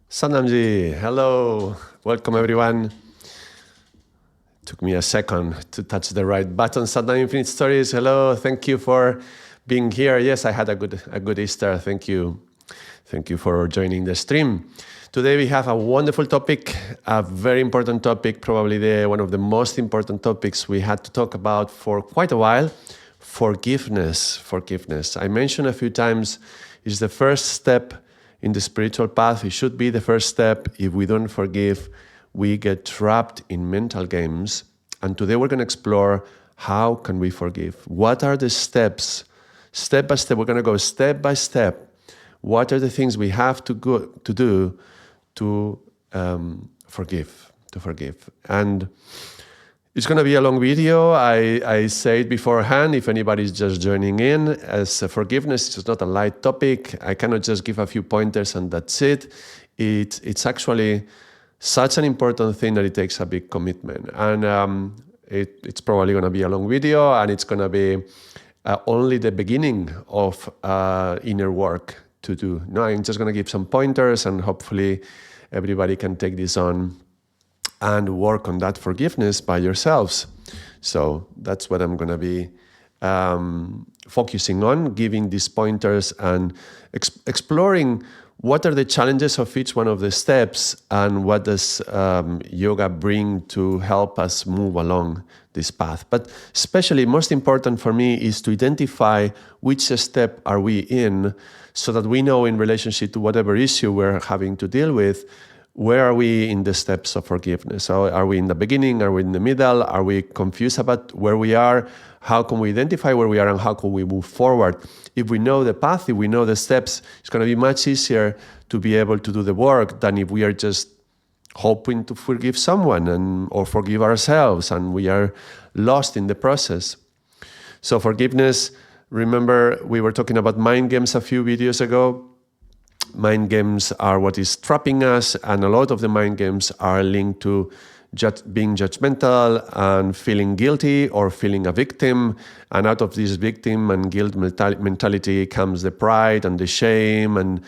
Sanamji, hello. Welcome everyone. Took me a second to touch the right button. Sadam Infinite Stories, hello. Thank you for being here. Yes, I had a good Easter. Thank you. Thank you for joining the stream. Today we have a wonderful topic, a very important topic, probably one of the most important topics we had to talk about for quite a while. Forgiveness. Forgiveness. I mentioned a few times is the first step in the spiritual path. It should be the first step. If we don't forgive, we get trapped in mental games. And today we're going to explore how can we forgive? What are the steps? Step by step, we're going to go step by step. What are the things we have to do to forgive? To forgive. And it's going to be a long video. I say it beforehand, if anybody's just joining in, as forgiveness is not a light topic. I cannot just give a few pointers and that's it. It's actually such an important thing that it takes a big commitment. And it's probably going to be a long video, and it's going to be only the beginning of inner work to do. No, I'm just going to give some pointers, and hopefully everybody can take this on and work on that forgiveness by yourselves. So that's what I'm going to be focusing on, giving these pointers and exploring what are the challenges of each one of the steps and what does yoga bring to help us move along this path. But especially most important for me is to identify which step are we in so that we know in relationship to whatever issue we're having to deal with, where are we in the steps of forgiveness? So are we in the beginning? Are we in the middle? Are we confused about where we are? How can we identify where we are and how can we move forward? If we know the path, if we know the steps, it's going to be much easier to be able to do the work than if we are just hoping to forgive someone or forgive ourselves and we are lost in the process. So forgiveness, remember we were talking about mind games a few videos ago. Mind games are what is trapping us, and a lot of the mind games are linked to being judgmental and feeling guilty or feeling a victim. And out of this victim and guilt mentality comes the pride and the shame, and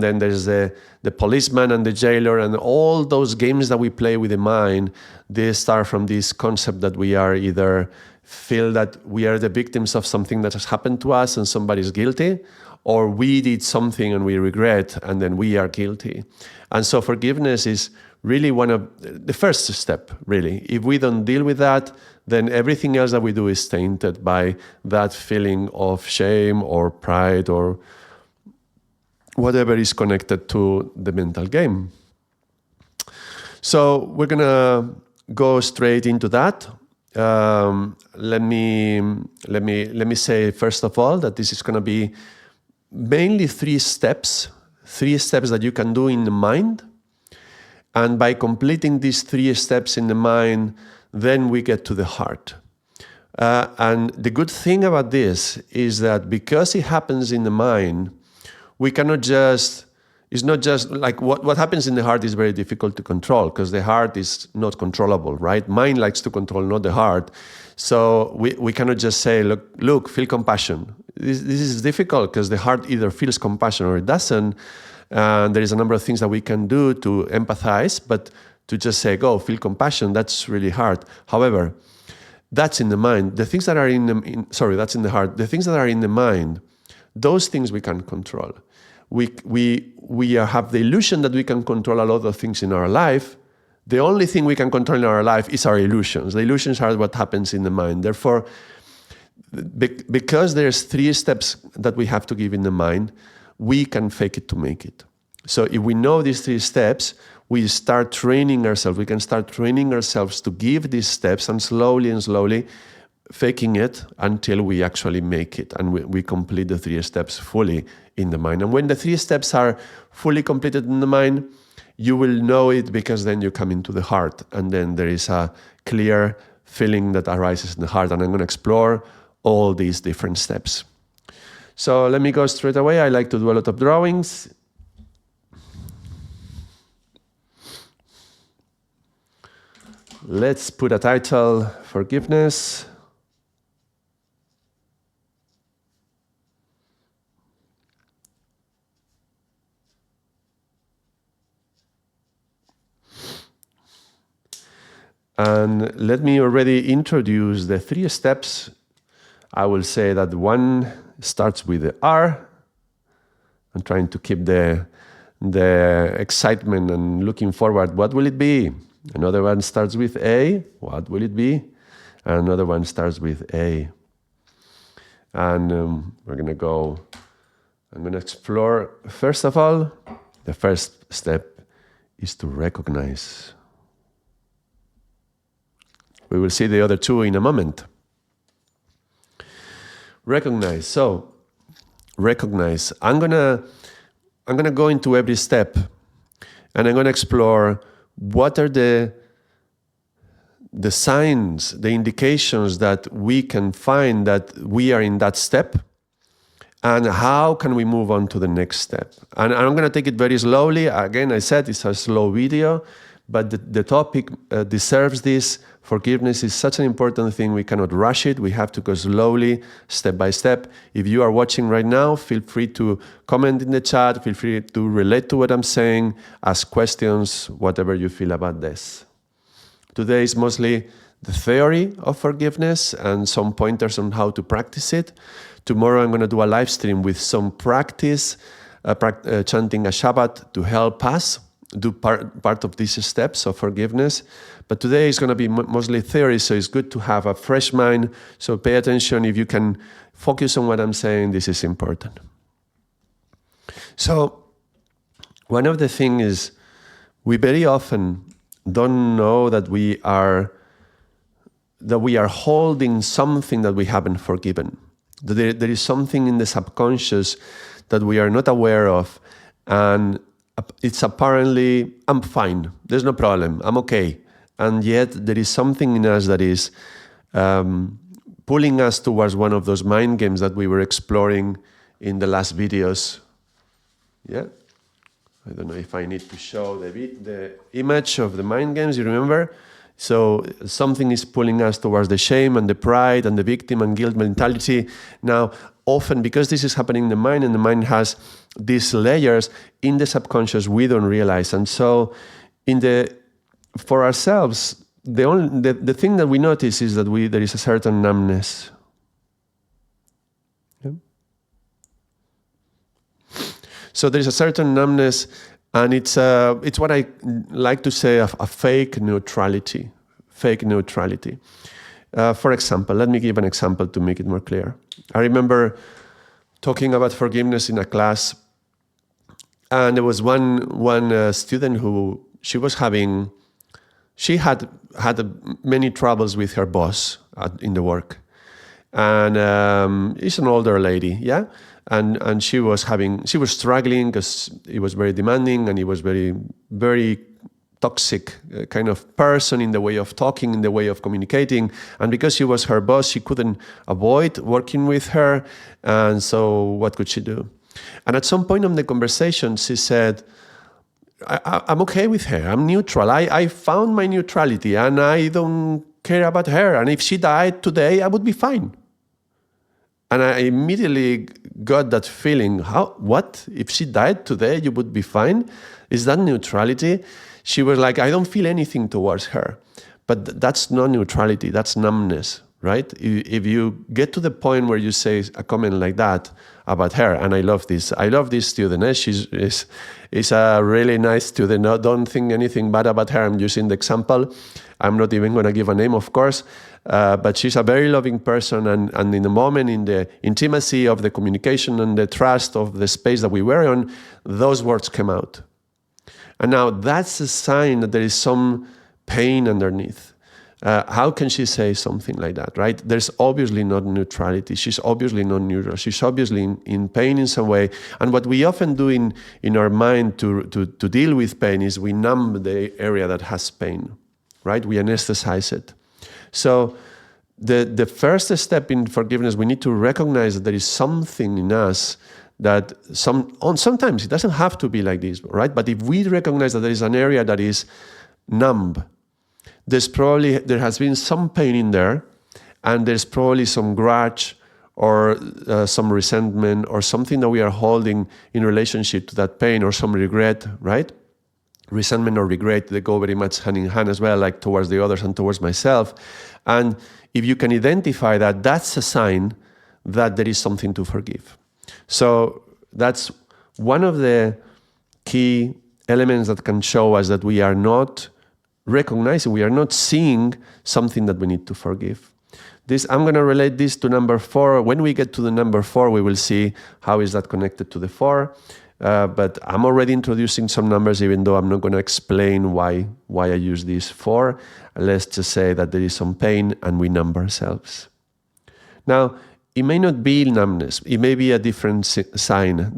then there's the policeman and the jailer, and all those games that we play with the mind, they start from this concept that we are either feel that we are the victims of something that has happened to us and somebody is guilty, or we did something and we regret and then we are guilty. And so forgiveness is really one of the first step, really. If we don't deal with that, then everything else that we do is tainted by that feeling of shame or pride or whatever is connected to the mental game. So we're gonna go straight into that. Let me say first of all that this is gonna be mainly three steps that you can do in the mind. And by completing these 3 steps in the mind, then we get to the heart. And the good thing about this is that because it happens in the mind, we cannot just, it's not just like what happens in the heart is very difficult to control because the heart is not controllable, right? Mind likes to control, not the heart. So we cannot just say, look, feel compassion. This is difficult because the heart either feels compassion or it doesn't. And there is a number of things that we can do to empathize, but to just say, go, feel compassion, that's really hard. However, that's in the mind. The things that are that's in the heart. The things that are in the mind, those things we can control. We have the illusion that we can control a lot of things in our life. The only thing we can control in our life is our illusions. The illusions are what happens in the mind. Therefore, because there's 3 steps that we have to give in the mind, we can fake it to make it. So if we know these 3 steps, we start training ourselves. We can start training ourselves to give these steps and slowly faking it until we actually make it and we complete the 3 steps fully in the mind. And when the 3 steps are fully completed in the mind, you will know it because then you come into the heart and then there is a clear feeling that arises in the heart. And I'm going to explore all these different steps. So let me go straight away. I like to do a lot of drawings. Let's put a title, Forgiveness. And let me already introduce the 3 steps. I will say that one starts with the R. I'm trying to keep the excitement and looking forward. What will it be? Another one starts with A. What will it be? And another one starts with A. And we're going to go, I'm going to explore, first of all, the first step is to recognize. We will see the other 2 in a moment. Recognize. So, recognize. I'm gonna go into every step, and I'm gonna explore what are the signs, the indications that we can find that we are in that step, and how can we move on to the next step. And I'm gonna take it very slowly. Again, I said it's a slow video, but the topic deserves this. Forgiveness is such an important thing. We cannot rush it. We have to go slowly, step by step. If you are watching right now, feel free to comment in the chat. Feel free to relate to what I'm saying, ask questions, whatever you feel about this. Today is mostly the theory of forgiveness and some pointers on how to practice it. Tomorrow I'm going to do a live stream with some practice, chanting a Shabbat to help us do part of these steps of forgiveness. But today is going to be mostly theory, so it's good to have a fresh mind. So pay attention. If you can focus on what I'm saying, this is important. So one of the things is we very often don't know that we are holding something that we haven't forgiven. That there is something in the subconscious that we are not aware of, and it's apparently, I'm fine, there's no problem, I'm okay. And yet there is something in us that is pulling us towards one of those mind games that we were exploring in the last videos. Yeah? I don't know if I need to show the image of the mind games, you remember? So something is pulling us towards the shame and the pride and the victim and guilt mentality. Now, often, because this is happening in the mind, and the mind has these layers in the subconscious we don't realize. And so for ourselves, the thing that we notice is that there is a certain numbness. Yeah? So there is a certain numbness, and it's what I like to say a fake neutrality. Fake neutrality. For example, let me give an example to make it more clear. I remember talking about forgiveness in a class, and there was one student who she had many troubles with her boss in the work, and it's an older lady, yeah, and she was struggling because he was very demanding and he was very, very toxic kind of person in the way of talking, in the way of communicating. And because she was her boss, she couldn't avoid working with her. And so what could she do? And at some point in the conversation, she said, I'm okay with her. I'm neutral. I found my neutrality and I don't care about her. And if she died today, I would be fine. And I immediately got that feeling, what? If she died today, you would be fine? Is that neutrality? She was like, I don't feel anything towards her. But that's not neutrality, that's numbness, right? If you get to the point where you say a comment like that about her, and I love this student, she's a really nice student. No, don't think anything bad about her. I'm using the example. I'm not even going to give a name, of course, but she's a very loving person, and in the moment, in the intimacy of the communication and the trust of the space that we were on, those words came out. And now that's a sign that there is some pain underneath. How can she say something like that, right? There's obviously not neutrality. She's obviously not neutral. She's obviously in pain in some way. And what we often do in our mind to deal with pain is we numb the area that has pain, right? We anesthetize it. So the first step in forgiveness, we need to recognize that there is something in us that sometimes it doesn't have to be like this, right? But if we recognize that there is an area that is numb, there has been some pain in there, and there's probably some grudge or some resentment or something that we are holding in relationship to that pain, or some regret, right? resentment or regret, they go very much hand in hand as well, like towards the others and towards myself. And if you can identify that, that's a sign that there is something to forgive. So that's one of the key elements that can show us that we are not recognizing, we are not seeing something that we need to forgive. I'm going to relate this to number 4. When we get to the number 4, we will see how is that connected to the 4. But I'm already introducing some numbers, even though I'm not going to explain why I use these 4. Let's just say that there is some pain and we numb ourselves. Now, it may not be numbness. It may be a different sign.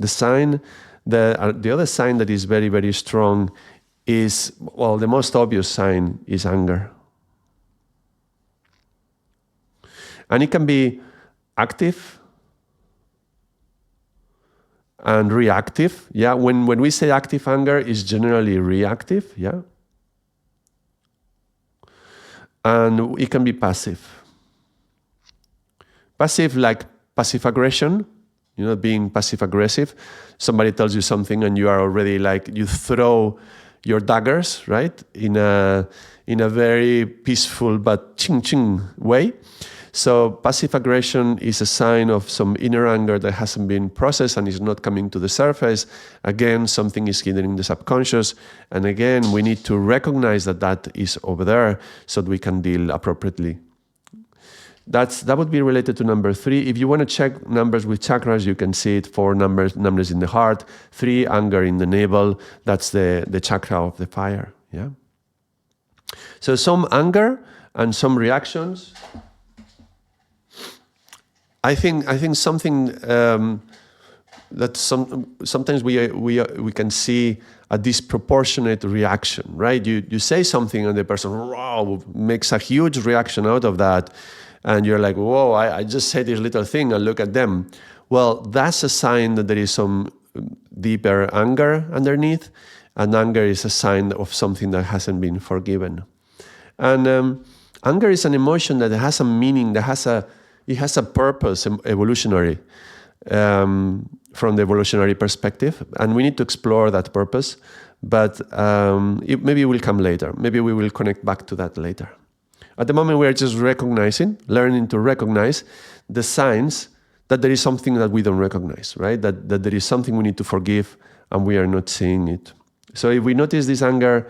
The other sign that is very, very strong is, well, the most obvious sign is anger. And it can be active and reactive. Yeah, when we say active anger, it's generally reactive. Yeah. And it can be passive. Passive, like passive aggression, being passive aggressive. Somebody tells you something and you are already like, you throw your daggers, right? In a very peaceful but ching way. So passive aggression is a sign of some inner anger that hasn't been processed and is not coming to the surface. Again, something is hidden in the subconscious. And again, we need to recognize that is over there so that we can deal appropriately. That would be related to number 3. If you want to check numbers with chakras, you can see it. 4 numbers in the heart, 3 anger in the navel. That's the chakra of the fire. Yeah. So some anger and some reactions. I think something that sometimes we can see a disproportionate reaction, right? You say something and the person makes a huge reaction out of that. And you're like, whoa, I just said this little thing and look at them. Well, that's a sign that there is some deeper anger underneath. And anger is a sign of something that hasn't been forgiven. And anger is an emotion that has a meaning, it has a purpose, evolutionary, from the evolutionary perspective. And we need to explore that purpose. But maybe it will come later. Maybe we will connect back to that later. At the moment, we are just learning to recognize the signs that there is something that we don't recognize, right? That there is something we need to forgive and we are not seeing it. So if we notice this anger,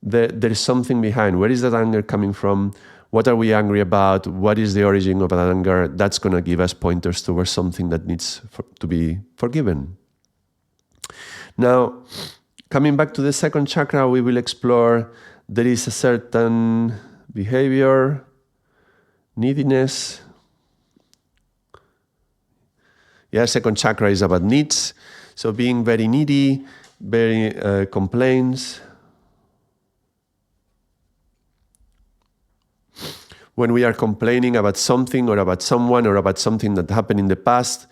there is something behind. Where is that anger coming from? What are we angry about? What is the origin of that anger? That's going to give us pointers towards something that needs to be forgiven. Now, coming back to the second chakra, we will explore there is a certain behavior, neediness. Yeah, second chakra is about needs. So being very needy, very complains. When we are complaining about something or about someone or about something that happened in the past,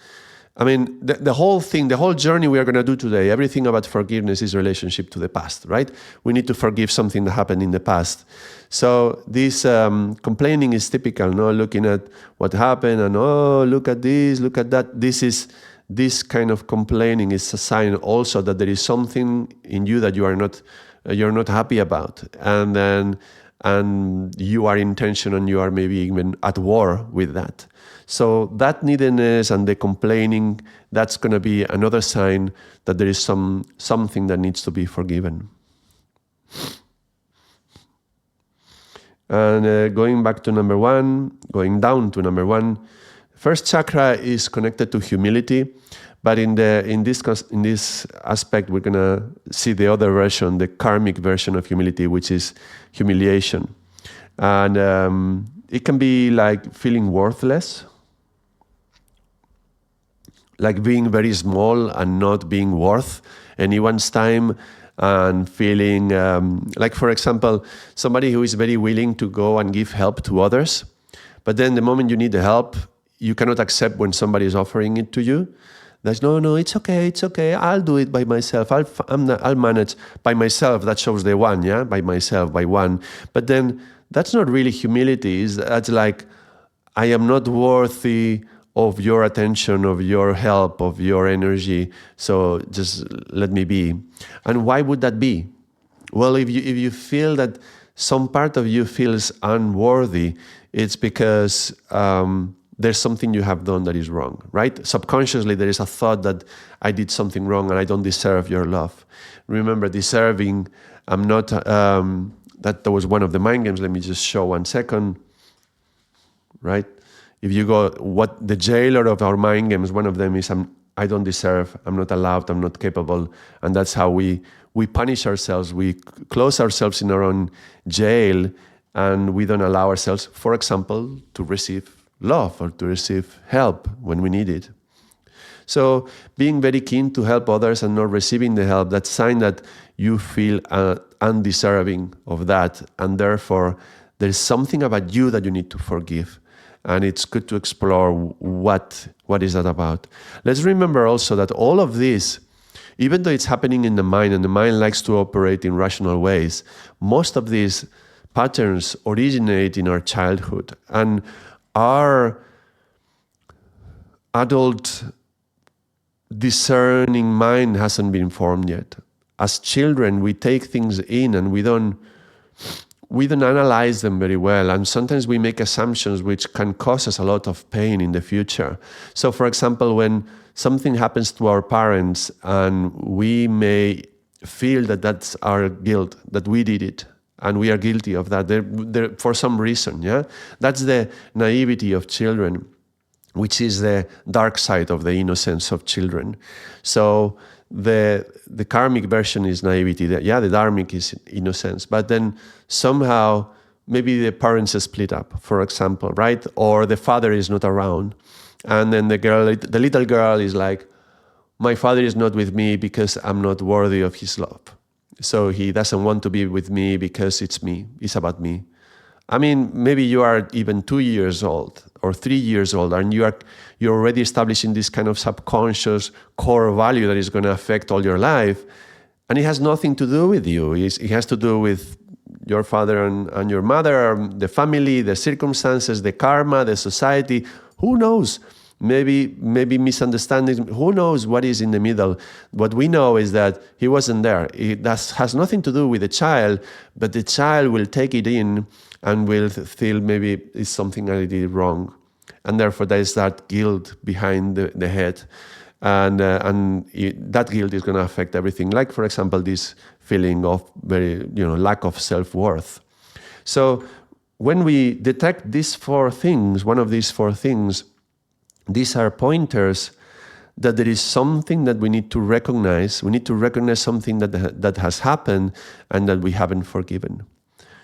I mean, the whole journey we are going to do today, everything about forgiveness is relationship to the past, right? We need to forgive something that happened in the past. So this complaining is typical, no? Looking at what happened and, look at this, look at that. This kind of complaining is a sign also that there is something in you that you're not happy about. And you are in tension and you are maybe even at war with that. So that neediness and the complaining, that's going to be another sign that there is something that needs to be forgiven. And going down to number 1, first chakra is connected to humility, but in this aspect, we're going to see the other version, the karmic version of humility, which is humiliation. And it can be like feeling worthless, like being very small and not being worth anyone's time, and feeling like, for example, somebody who is very willing to go and give help to others, but then the moment you need the help, you cannot accept when somebody is offering it to you. That's no, it's okay. I'll do it by myself. I'll manage by myself. That shows the one, yeah, by myself, by one. But then that's not really humility. That's like, I am not worthy of your attention, of your help, of your energy. So just let me be. And why would that be? Well, if you feel that some part of you feels unworthy, it's because there's something you have done that is wrong, right? Subconsciously, there is a thought that I did something wrong and I don't deserve your love. Remember, deserving, I'm not, that was one of the mind games. Let me just show 1 second, right? If you go, what the jailer of our mind games, one of them is I don't deserve, I'm not allowed, I'm not capable. And that's how we punish ourselves. We close ourselves in our own jail and we don't allow ourselves, for example, to receive love or to receive help when we need it. So being very keen to help others and not receiving the help, that's a sign that you feel undeserving of that. And therefore, there's something about you that you need to forgive. And it's good to explore what is that about. Let's remember also that all of this, even though it's happening in the mind, and the mind likes to operate in rational ways, most of these patterns originate in our childhood. And our adult discerning mind hasn't been formed yet. As children, we take things in and we don't analyze them very well, and sometimes we make assumptions which can cause us a lot of pain in the future. So, for example, when something happens to our parents and we may feel that that's our guilt, that we did it, and we are guilty of that for some reason, yeah? That's the naivety of children, which is the dark side of the innocence of children. So the karmic version is naivety. The dharmic is innocence. But then somehow maybe the parents split up, for example, right? Or the father is not around. And then the little girl is like, my father is not with me because I'm not worthy of his love. So he doesn't want to be with me because it's me. It's about me. I mean, maybe you are even 2 years old or 3 years old, and you're already establishing this kind of subconscious core value that is going to affect all your life, and it has nothing to do with you. It has to do with your father and your mother, the family, the circumstances, the karma, the society. Who knows? Maybe misunderstandings. Who knows what is in the middle? What we know is that he wasn't there. It has nothing to do with the child, but the child will take it in and will feel maybe it's something I did wrong. And therefore there is that guilt behind the head. And that guilt is going to affect everything. Like, for example, this feeling of very, lack of self-worth. So when we detect these 4 things, one of these 4 things, these are pointers that there is something that we need to recognize. We need to recognize something that has happened and that we haven't forgiven.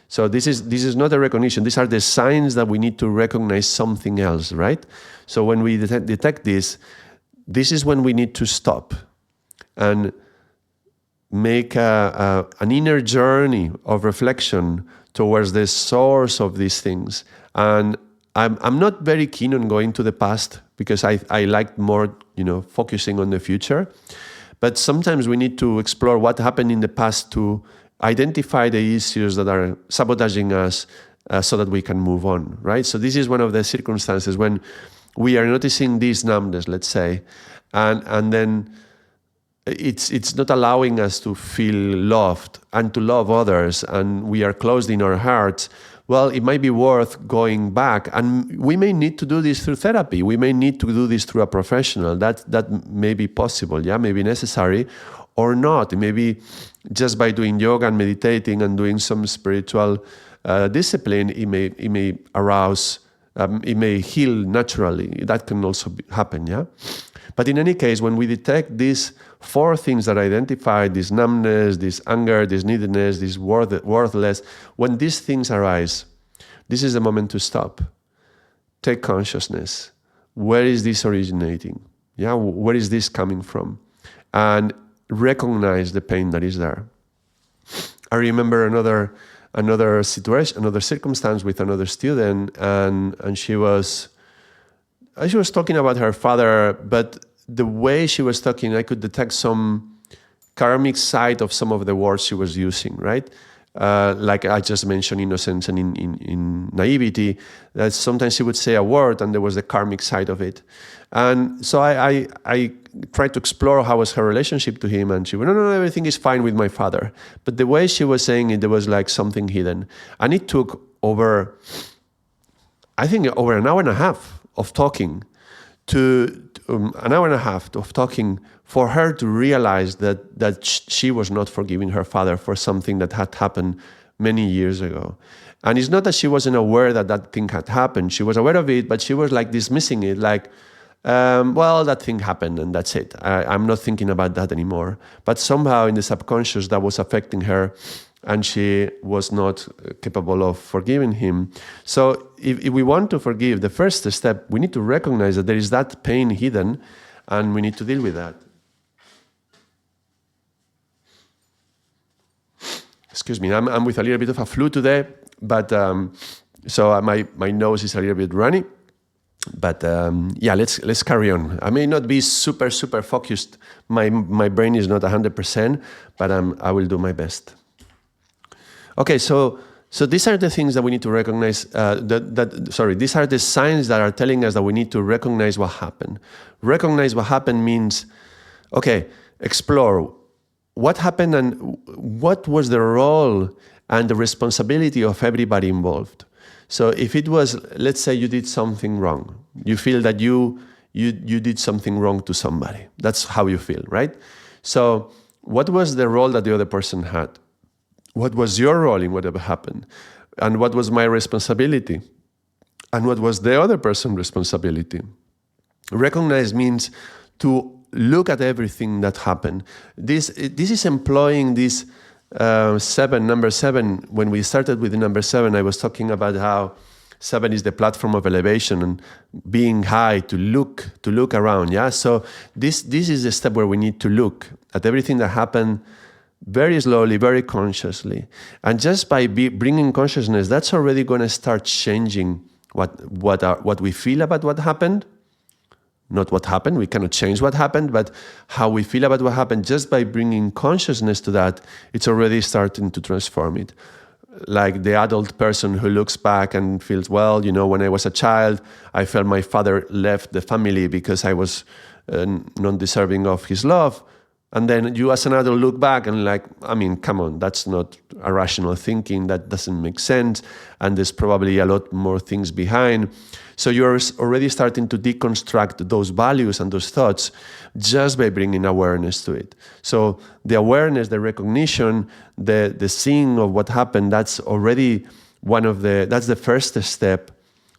So this is not a recognition. These are the signs that we need to recognize something else, right? So when we detect this is when we need to stop and make an inner journey of reflection towards the source of these things. And I'm not very keen on going to the past because I like more, focusing on the future. But sometimes we need to explore what happened in the past to identify the issues that are sabotaging us so that we can move on, right? So this is one of the circumstances when we are noticing this numbness, let's say, and then it's not allowing us to feel loved and to love others, and we are closed in our hearts. Well, it might be worth going back, and we may need to do this through therapy. We may need to do this through a professional. That may be possible, may be necessary, or not. Maybe just by doing yoga and meditating and doing some spiritual discipline, it may arouse, it may heal naturally. That can also happen, But in any case, when we detect these 4 things that identify this numbness, this anger, this neediness, this worthless, when these things arise, this is the moment to stop. Take consciousness. Where is this originating? Where is this coming from? And recognize the pain that is there. I remember another situation, another circumstance with another student, and she was talking about her father, but the way she was talking, I could detect some karmic side of some of the words she was using, right? like I just mentioned, innocence and in naivety, that sometimes she would say a word and there was the karmic side of it. And so I tried to explore how was her relationship to him, and she went, no, everything is fine with my father. But the way she was saying it, there was like something hidden. And it took over an hour and a half of talking an hour and a half of talking for her to realize that she was not forgiving her father for something that had happened many years ago. And it's not that she wasn't aware that thing had happened. She was aware of it, but she was like dismissing it, like, well, that thing happened and that's it. I'm not thinking about that anymore. But somehow in the subconscious that was affecting her, and she was not capable of forgiving him. So if we want to forgive, the first step, we need to recognize that there is that pain hidden, and we need to deal with that. Excuse me, I'm with a little bit of a flu today, but so my nose is a little bit runny. But yeah, let's carry on. I may not be super focused. My brain is not 100%, but I will do my best. Okay, so these are the things that we need to recognize. These are the signs that are telling us that we need to recognize what happened. Recognize what happened means, okay, explore what happened and what was the role and the responsibility of everybody involved. So if it was, let's say you did something wrong, you feel that you did something wrong to somebody. That's how you feel, right? So what was the role that the other person had? What was your role in whatever happened? And what was my responsibility? And what was the other person's responsibility? Recognize means to look at everything that happened. This is employing this number 7. When we started with the number 7, I was talking about how 7 is the platform of elevation and being high, to look around. Yeah. So this is the step where we need to look at everything that happened very slowly, very consciously. And just by bringing consciousness, that's already going to start changing what we feel about what happened. Not what happened, we cannot change what happened, but how we feel about what happened. Just by bringing consciousness to that, it's already starting to transform it. Like the adult person who looks back and feels, well, when I was a child, I felt my father left the family because I was not deserving of his love. And then you as an adult look back and come on, that's not a rational thinking, that doesn't make sense, and there's probably a lot more things behind. So you're already starting to deconstruct those values and those thoughts just by bringing awareness to it. So the awareness, the recognition, the seeing of what happened, that's already that's the first step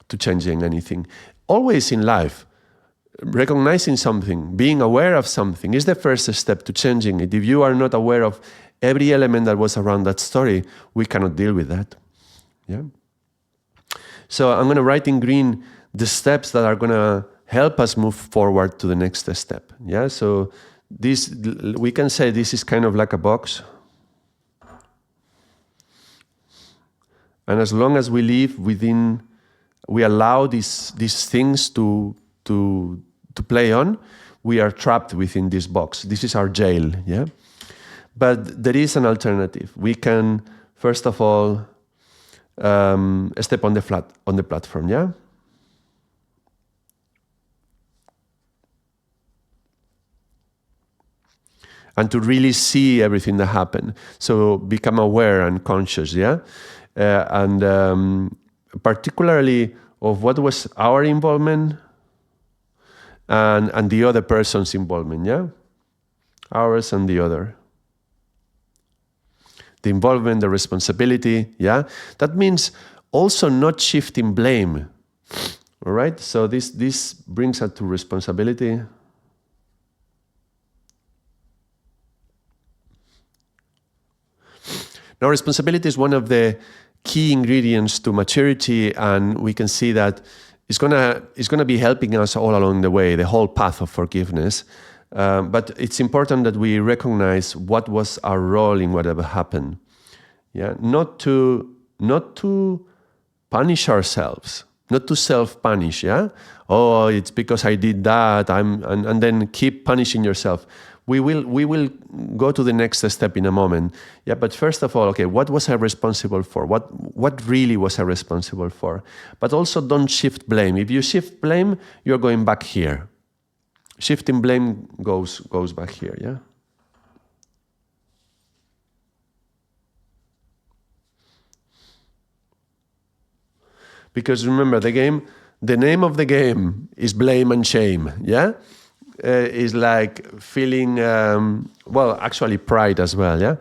to changing anything. Always in life, recognizing something, being aware of something is the first step to changing it. If you are not aware of every element that was around that story, we cannot deal with that. Yeah. So I'm going to write in green the steps that are going to help us move forward to the next step. Yeah. So we can say this is kind of like a box. And as long as we live within, we allow these things to play on, we are trapped within this box. This is our jail, yeah? But there is an alternative. We can, first of all, step on the platform, yeah? And to really see everything that happened. So become aware and conscious, yeah? And particularly of what was our involvement and the other person's involvement, yeah? Ours and the other. The involvement, the responsibility, yeah? That means also not shifting blame, all right? So this brings us to responsibility. Now, responsibility is one of the key ingredients to maturity, and we can see that it's gonna be helping us all along the way, the whole path of forgiveness. But it's important that we recognize what was our role in whatever happened. Yeah, not to punish ourselves, not to self-punish. Yeah, oh, it's because I did that. And then keep punishing yourself. We will go to the next step in a moment. Yeah, but first of all, okay, what was I responsible for? What really was I responsible for? But also don't shift blame. If you shift blame, you're going back here. Shifting blame goes back here, yeah? Because remember, the name of the game is blame and shame, yeah? Is like feeling, actually pride as well, yeah?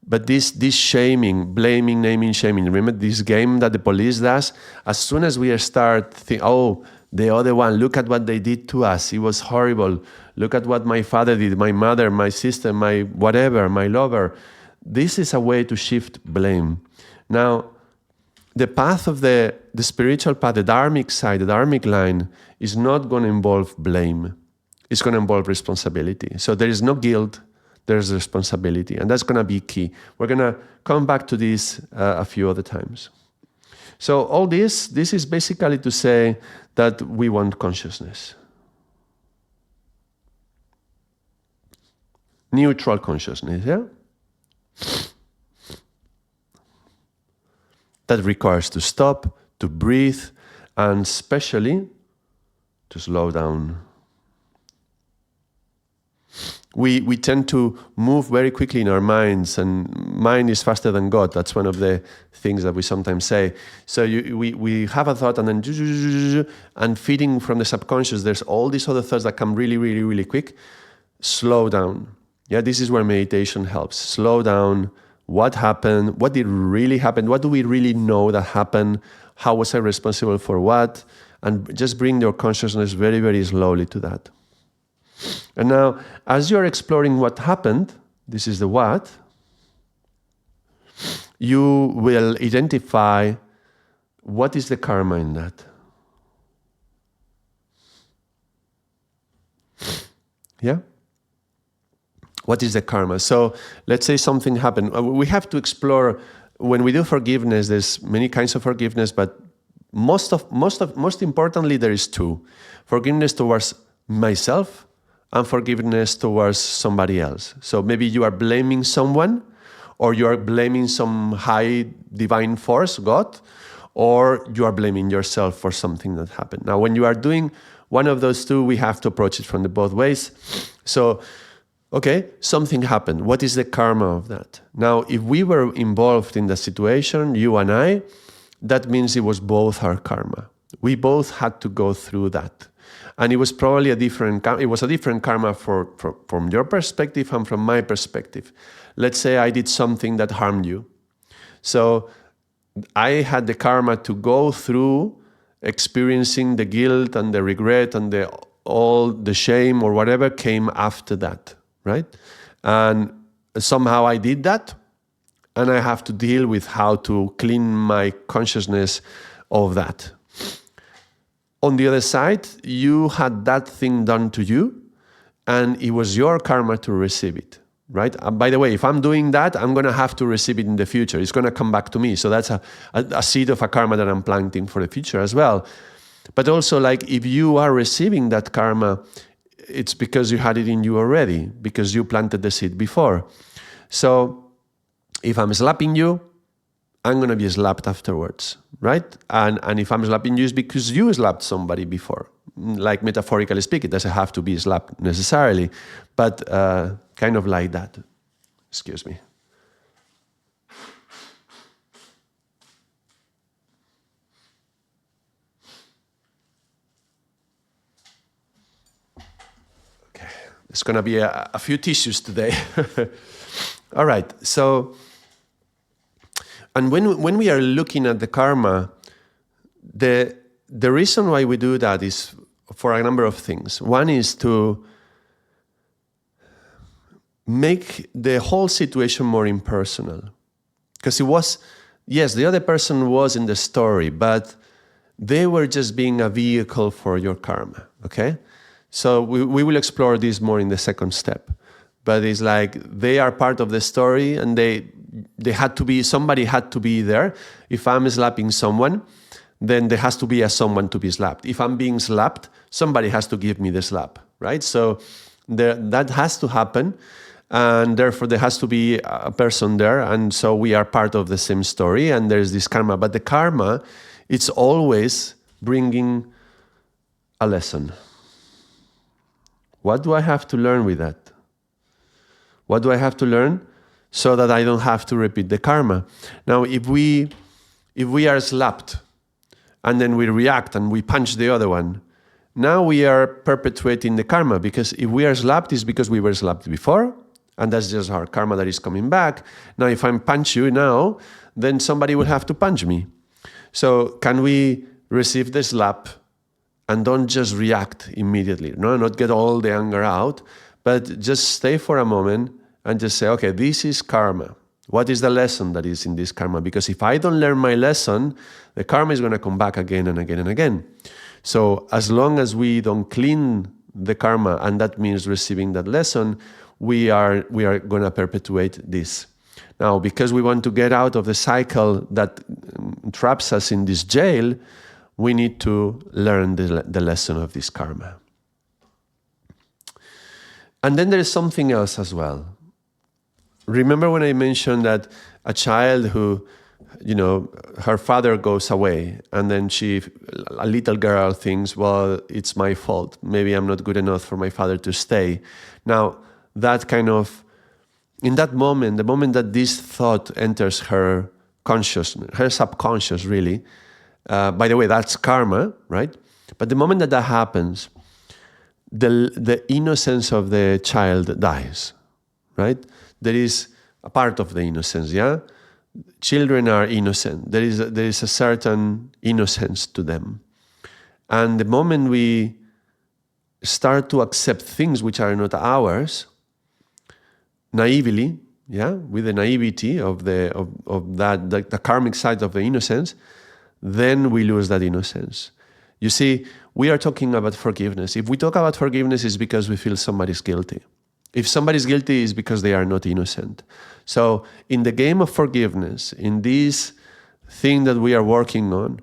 But this shaming, blaming, naming, shaming, remember this game that the police does? As soon as we start thinking, oh, the other one, look at what they did to us. It was horrible. Look at what my father did, my mother, my sister, my whatever, my lover. This is a way to shift blame. Now, the path of the spiritual path, the dharmic side, the dharmic line, is not going to involve blame. It's going to involve responsibility. So there is no guilt, there's responsibility. And that's going to be key. We're going to come back to this a few other times. So all this is basically to say that we want consciousness. Neutral consciousness, yeah? That requires to stop, to breathe, and especially to slow down. We tend to move very quickly in our minds, and mind is faster than God. That's one of the things that we sometimes say. So we have a thought, and then and feeding from the subconscious, there's all these other thoughts that come really, really, really quick. Slow down. Yeah, this is where meditation helps. Slow down. What happened? What did really happen? What do we really know that happened? How was I responsible for what? And just bring your consciousness very, very slowly to that. And now, as you're exploring what happened, this is the what, you will identify what is the karma in that. Yeah? What is the karma? So let's say something happened. We have to explore, when we do forgiveness, there's many kinds of forgiveness, but most importantly, there is two. Forgiveness towards myself and forgiveness towards somebody else. So maybe you are blaming someone, or you are blaming some high divine force, God, or you are blaming yourself for something that happened. Now, when you are doing one of those two, we have to approach it from the both ways. So, okay, something happened. What is the karma of that? Now, if we were involved in the situation, you and I, that means it was both our karma. We both had to go through that. And it was probably a different karma from your perspective and from my perspective. Let's say I did something that harmed you. So I had the karma to go through experiencing the guilt and the regret and all the shame or whatever came after that, right? And somehow I did that, and I have to deal with how to clean my consciousness of that. On the other side, you had that thing done to you, and it was your karma to receive it, right? By the way, if I'm doing that, I'm going to have to receive it in the future. It's going to come back to me. So that's a seed of a karma that I'm planting for the future as well. But also, like, if you are receiving that karma, it's because you had it in you already, because you planted the seed before. So if I'm slapping you, I'm going to be slapped afterwards, right? And if I'm slapping you, it's because you slapped somebody before. Like, metaphorically speaking, it doesn't have to be slapped necessarily, but kind of like that. Excuse me. Okay, there's going to be a few tissues today. All right, so... And when we are looking at the karma, the reason why we do that is for a number of things. One is to make the whole situation more impersonal. Because it was, yes, the other person was in the story, but they were just being a vehicle for your karma, okay? So we will explore this more in the second step. But it's like they are part of the story, and they had to be, somebody had to be there. If I'm slapping someone, then there has to be a someone to be slapped. If I'm being slapped, somebody has to give me the slap, right? So That has to happen, and therefore there has to be a person there, and so we are part of the same story, and there's this karma. But the karma, it's always bringing a lesson. What do I have to learn with that? What do I have to learn so that I don't have to repeat the karma? Now, if we are slapped and then we react and we punch the other one, now we are perpetuating the karma, because if we are slapped, it's because we were slapped before, and that's just our karma that is coming back. Now, if I punch you now, then somebody will have to punch me. So can we receive the slap and don't just react immediately? No, not get all the anger out, but just stay for a moment and just say, okay, this is karma. What is the lesson that is in this karma? Because if I don't learn my lesson, the karma is going to come back again and again and again. So as long as we don't clean the karma, and that means receiving that lesson, we are going to perpetuate this. Now, because we want to get out of the cycle that traps us in this jail, we need to learn the lesson of this karma. And then there is something else as well. Remember when I mentioned that a child who, her father goes away, and then a little girl thinks, well, it's my fault. Maybe I'm not good enough for my father to stay. Now, that kind of, in that moment, the moment that this thought enters her consciousness, her subconscious really, by the way, that's karma, right? But the moment that happens, the innocence of the child dies, right? There is a part of the innocence, yeah? Children are innocent. There is a certain innocence to them. And the moment we start to accept things which are not ours, naively, yeah, with the naivety of the karmic side of the innocence, then we lose that innocence. You see, we are talking about forgiveness. If we talk about forgiveness, it's because we feel somebody's guilty. If somebody's guilty, it's because they are not innocent. So in the game of forgiveness, in this thing that we are working on,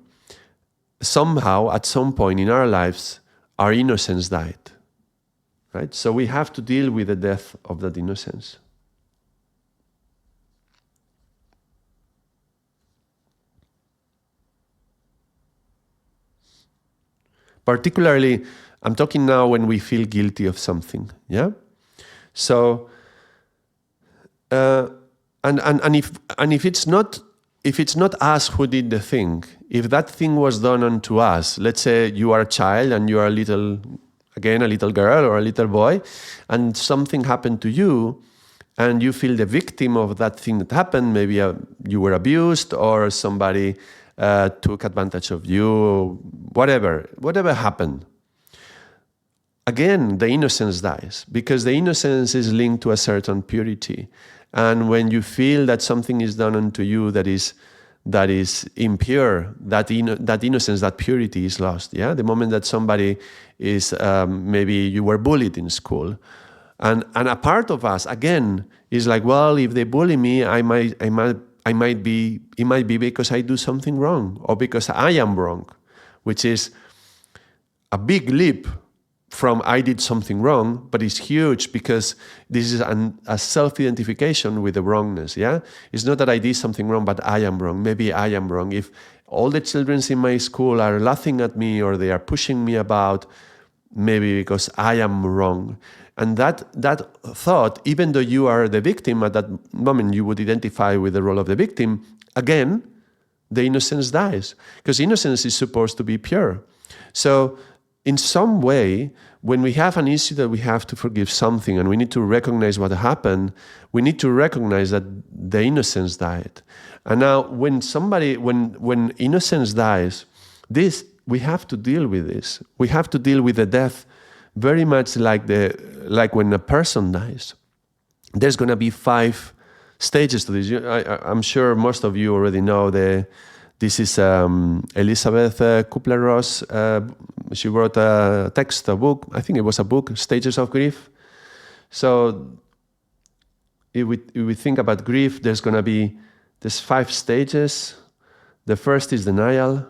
somehow, at some point in our lives, our innocence died. Right? So we have to deal with the death of that innocence. Particularly, I'm talking now when we feel guilty of something, yeah? So, and if it's not us who did the thing, if that thing was done unto us, let's say you are a child and you are a little girl or a little boy, and something happened to you, and you feel the victim of that thing that happened. Maybe you were abused, or somebody took advantage of you, whatever happened. Again, the innocence dies, because the innocence is linked to a certain purity. And when you feel that something is done unto you that is impure, that innocence, that purity is lost. Yeah, the moment that somebody is maybe you were bullied in school, and a part of us again is like, well, if they bully me, it might be because I do something wrong, or because I am wrong, which is a big leap from I did something wrong, but it's huge, because this is a self-identification with the wrongness, yeah? It's not that I did something wrong, but I am wrong. Maybe I am wrong. If all the children in my school are laughing at me, or they are pushing me about, maybe because I am wrong. And that thought, even though you are the victim, at that moment you would identify with the role of the victim, again, the innocence dies. Because innocence is supposed to be pure. So, in some way, when we have an issue that we have to forgive something, and we need to recognize what happened, we need to recognize that the innocence died. And now, when innocence dies, we have to deal with this. We have to deal with the death, very much like when a person dies. There's going to be 5 stages to this. I'm sure most of you already know this is Elizabeth Kubler-Ross. She wrote a book. I think it was a book, Stages of Grief. So if we think about grief, there's 5 stages. The first is denial.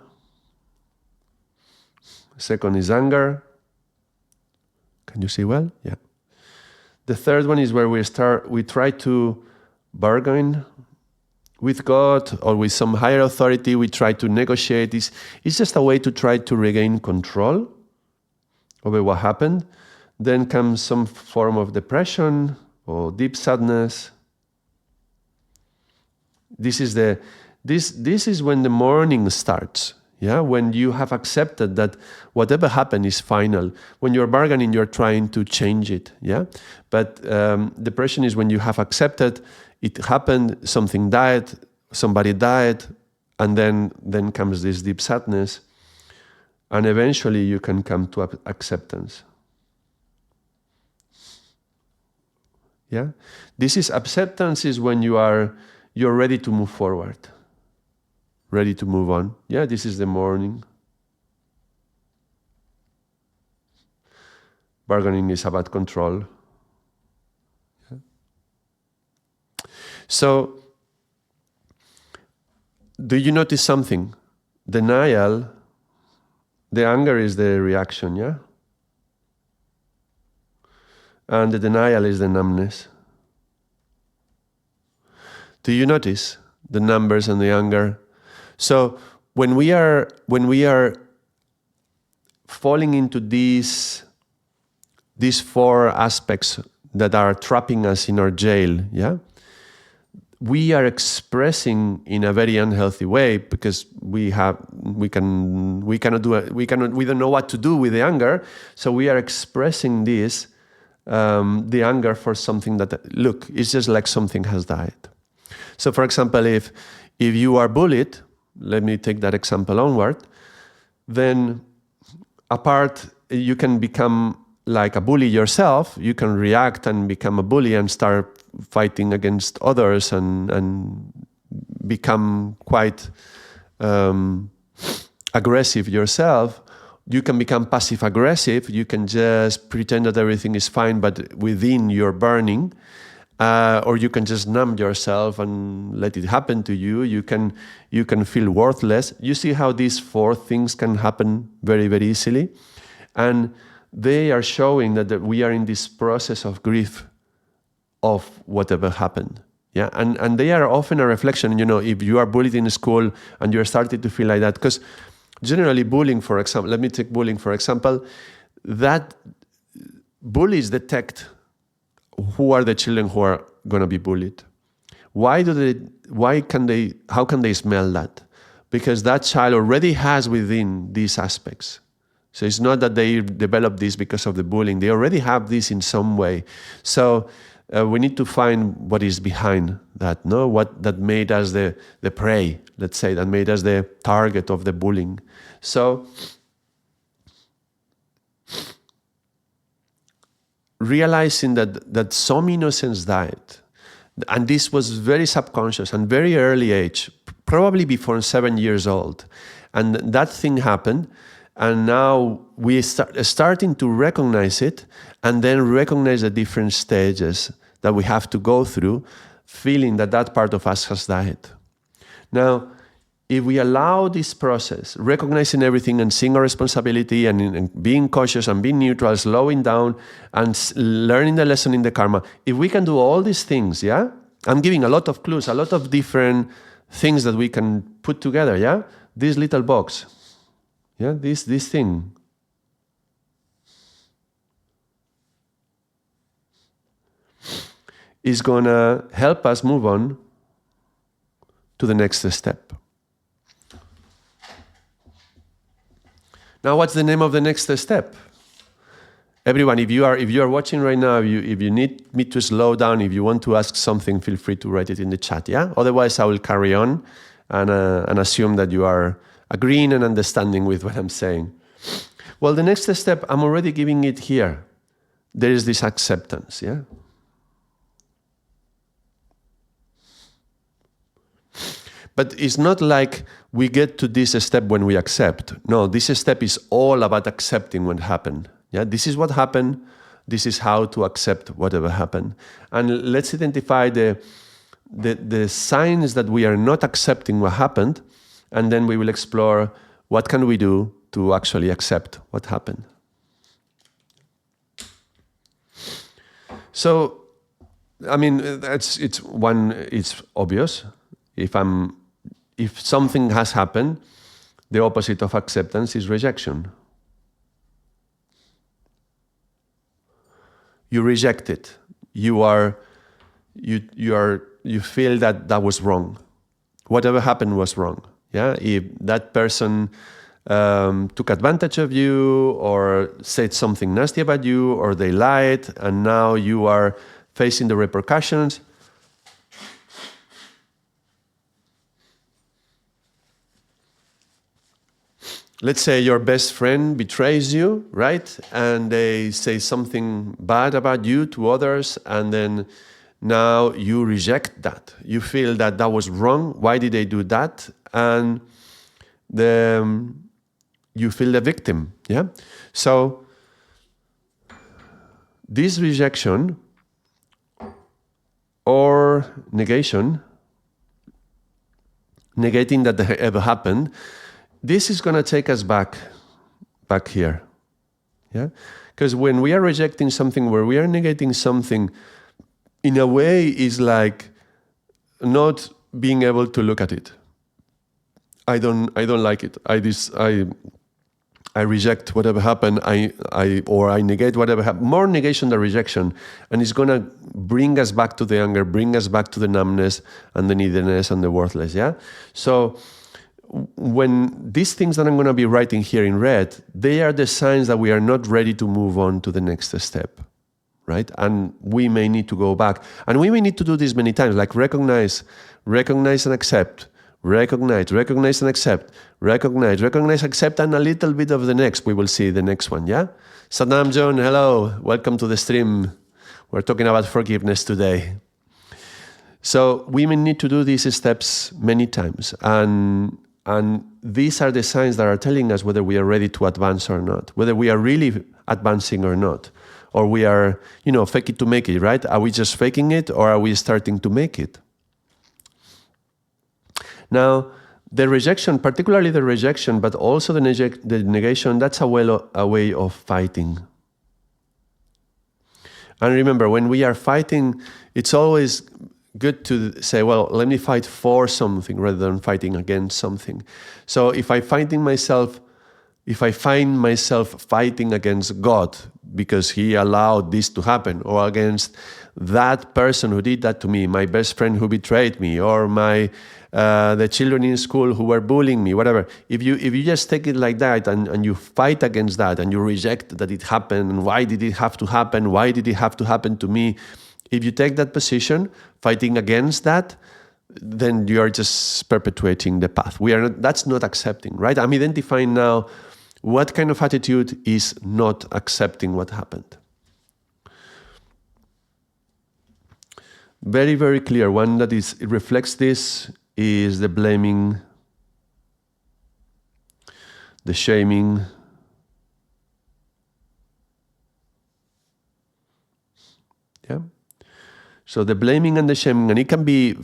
Second is anger. Can you see well? Yeah. The third one is where we try to bargain with God or with some higher authority. We try to negotiate. It's just a way to try to regain control over what happened. Then comes some form of depression or deep sadness. This is when the mourning starts. Yeah, when you have accepted that whatever happened is final. When you're bargaining, you're trying to change it. Yeah, but depression is when you have accepted it happened, something died, somebody died, and then comes this deep sadness, and eventually you can come to acceptance. Yeah, this is acceptance is when you're ready to move forward. Ready to move on. Yeah, this is the morning. Bargaining is about control. Yeah. So, do you notice something? Denial, the anger is the reaction, yeah? And the denial is the numbness. Do you notice the numbers and the anger? So when we are falling into these four aspects that are trapping us in our jail, yeah, we are expressing in a very unhealthy way because we don't know what to do with the anger, so we are expressing this the anger for something that, look, it's just like something has died. So, for example, if you are bullied, let me take that example onward, then you can become like a bully yourself. You can react and become a bully and start fighting against others and become quite aggressive yourself. You can become passive-aggressive. You can just pretend that everything is fine, but within you're burning. Or you can just numb yourself and let it happen to you. You can feel worthless. You see how these four things can happen very, very easily? And they are showing that we are in this process of grief of whatever happened. Yeah, and they are often a reflection, if you are bullied in school and you're starting to feel like that. Because generally bullying, for example, let me take bullying, for example, that bullies detect who are the children who are going to be bullied. How can they smell that? Because that child already has within these aspects. So it's not that they develop this because of the bullying. They already have this in some way. So we need to find what is behind that, no? What that made us the prey, let's say, that made us the target of the bullying. So realizing that some innocence died, and this was very subconscious and very early age, probably before 7 years old, and that thing happened, and now we starting to recognize it, and then recognize the different stages that we have to go through, feeling that part of us has died. Now, if we allow this process, recognizing everything and seeing our responsibility and being cautious and being neutral, slowing down and learning the lesson in the karma, if we can do all these things, yeah? I'm giving a lot of clues, a lot of different things that we can put together, yeah? This little box, yeah? This thing. Is gonna help us move on to the next step. Now, what's the name of the next step? Everyone, if you are watching right now, if you need me to slow down, if you want to ask something, feel free to write it in the chat, yeah? Otherwise, I will carry on and assume that you are agreeing and understanding with what I'm saying. Well, the next step, I'm already giving it here. There is this acceptance, yeah? But it's not like we get to this step when we accept. No, this step is all about accepting what happened. Yeah, this is what happened. This is how to accept whatever happened. And let's identify the signs that we are not accepting what happened, and then we will explore what can we do to actually accept what happened. So, I mean, it's obvious. If something has happened, the opposite of acceptance is rejection. You reject it. You feel that was wrong. Whatever happened was wrong. Yeah, if that person took advantage of you or said something nasty about you or they lied and now you are facing the repercussions. Let's say your best friend betrays you, right? And they say something bad about you to others, and then now you reject that. You feel that was wrong. Why did they do that? And you feel the victim, yeah? So this rejection or negation, negating that ever happened, this is going to take us back here, yeah? Because when we are rejecting something, where we are negating something, in a way is like not being able to look at it. I don't like it. I reject whatever happened. I negate whatever happened. More negation than rejection, and it's gonna bring us back to the anger, bring us back to the numbness and the neediness and the worthless. Yeah. So when these things that I'm gonna be writing here in red, they are the signs that we are not ready to move on to the next step, right? And we may need to go back, and we may need to do this many times, like recognize and accept. Recognize and accept, recognize, accept, and a little bit of the next. We will see the next one, yeah? Saddam John, hello, welcome to the stream. We're talking about forgiveness today. So we may need to do these steps many times, and these are the signs that are telling us whether we are ready to advance or not, whether we are really advancing or not, or we are, fake it to make it, right? Are we just faking it, or are we starting to make it? Now, the rejection, particularly the rejection, but also the negation, that's a way of fighting. And remember, when we are fighting, it's always good to say, well, let me fight for something rather than fighting against something. So if I find myself fighting against God because he allowed this to happen, or against that person who did that to me, my best friend who betrayed me, or the children in school who were bullying me, whatever. If you just take it like that and you fight against that and you reject that it happened, and why did it have to happen? Why did it have to happen to me? If you take that position, fighting against that, then you are just perpetuating the path. That's not accepting, right? I'm identifying now what kind of attitude is not accepting what happened. Very, very clear. One that it reflects this is the blaming, the shaming, yeah. So the blaming and the shaming, and it can be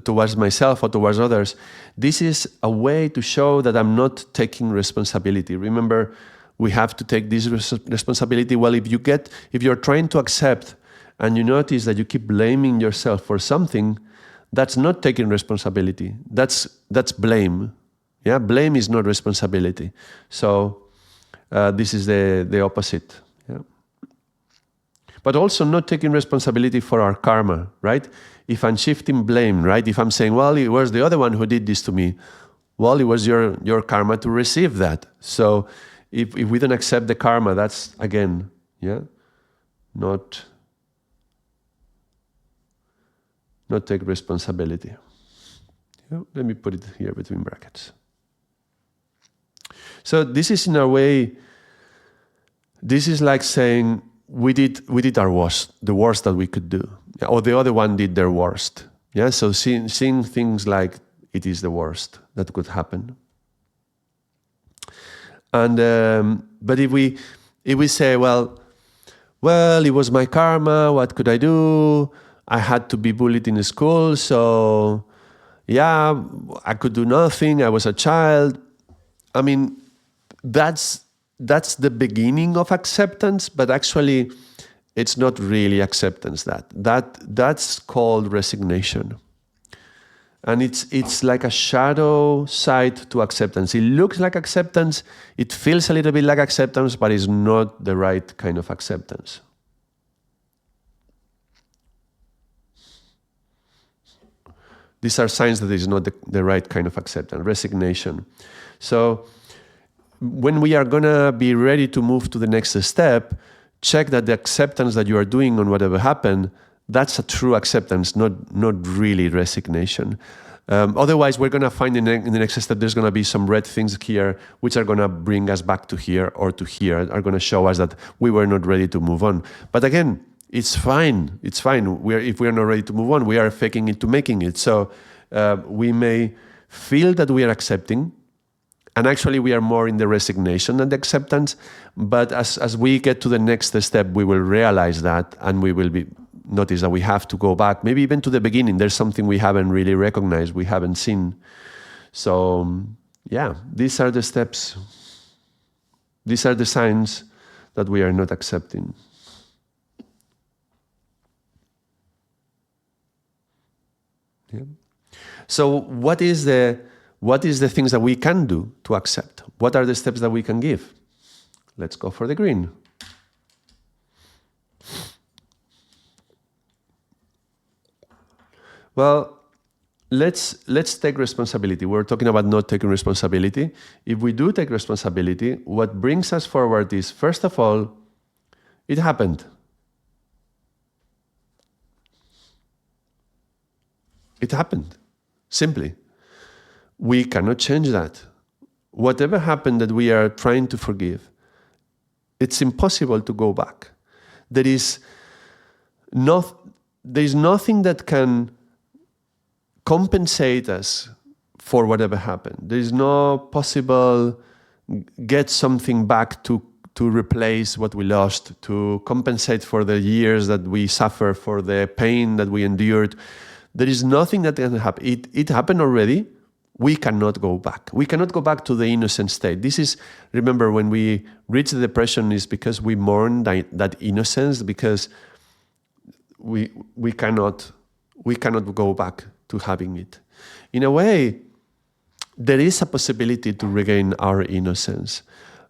towards myself or towards others. This is a way to show that I'm not taking responsibility. Remember, we have to take this responsibility. Well, if you're trying to accept and you notice that you keep blaming yourself for something, that's not taking responsibility. That's blame. Yeah, blame is not responsibility. So this is the opposite. Yeah. But also not taking responsibility for our karma, right? If I'm shifting blame, right? If I'm saying, well, it was the other one who did this to me. Well, it was your karma to receive that. So if we don't accept the karma, that's, again, yeah, not take responsibility. Yeah, let me put it here between brackets. So this is, in a way, this is like saying we did our worst, the worst that we could do, or the other one did their worst. Yeah, so seeing things like it is the worst that could happen. And but if we say, well, it was my karma. What could I do? I had to be bullied in school, so yeah, I could do nothing. I was a child. I mean, that's the beginning of acceptance, but actually it's not really acceptance. That's called resignation. And it's like a shadow side to acceptance. It looks like acceptance, it feels a little bit like acceptance, but it's not the right kind of acceptance. These are signs that it's not the right kind of acceptance, resignation. So when we are gonna be ready to move to the next step, check that the acceptance that you are doing on whatever happened, that's a true acceptance, not really resignation. Otherwise, we're gonna find in the next step there's gonna be some red things here, which are gonna bring us back to here or to here, are gonna show us that we were not ready to move on. But again, it's fine. It's fine. If we are not ready to move on, we are faking it to making it. So we may feel that we are accepting, and actually we are more in the resignation than the acceptance. But as we get to the next step, we will realize that, and we will notice that we have to go back, maybe even to the beginning. There's something we haven't really recognized, we haven't seen. So yeah, these are the steps. These are the signs that we are not accepting. Yeah. So what is the things that we can do to accept? What are the steps that we can give? Let's go for the green. Well, let's take responsibility. We're talking about not taking responsibility. If we do take responsibility, what brings us forward is, first of all, it happened. It happened, simply. We cannot change that. Whatever happened that we are trying to forgive, it's impossible to go back. There is nothing that can compensate us for whatever happened. There is no possible get something back to replace what we lost, to compensate for the years that we suffer, for the pain that we endured. There is nothing that can happen. It happened already. We cannot go back. We cannot go back to the innocent state. This is, remember, when we reach the depression, is because we mourn that innocence, because we cannot go back to having it. In a way, there is a possibility to regain our innocence.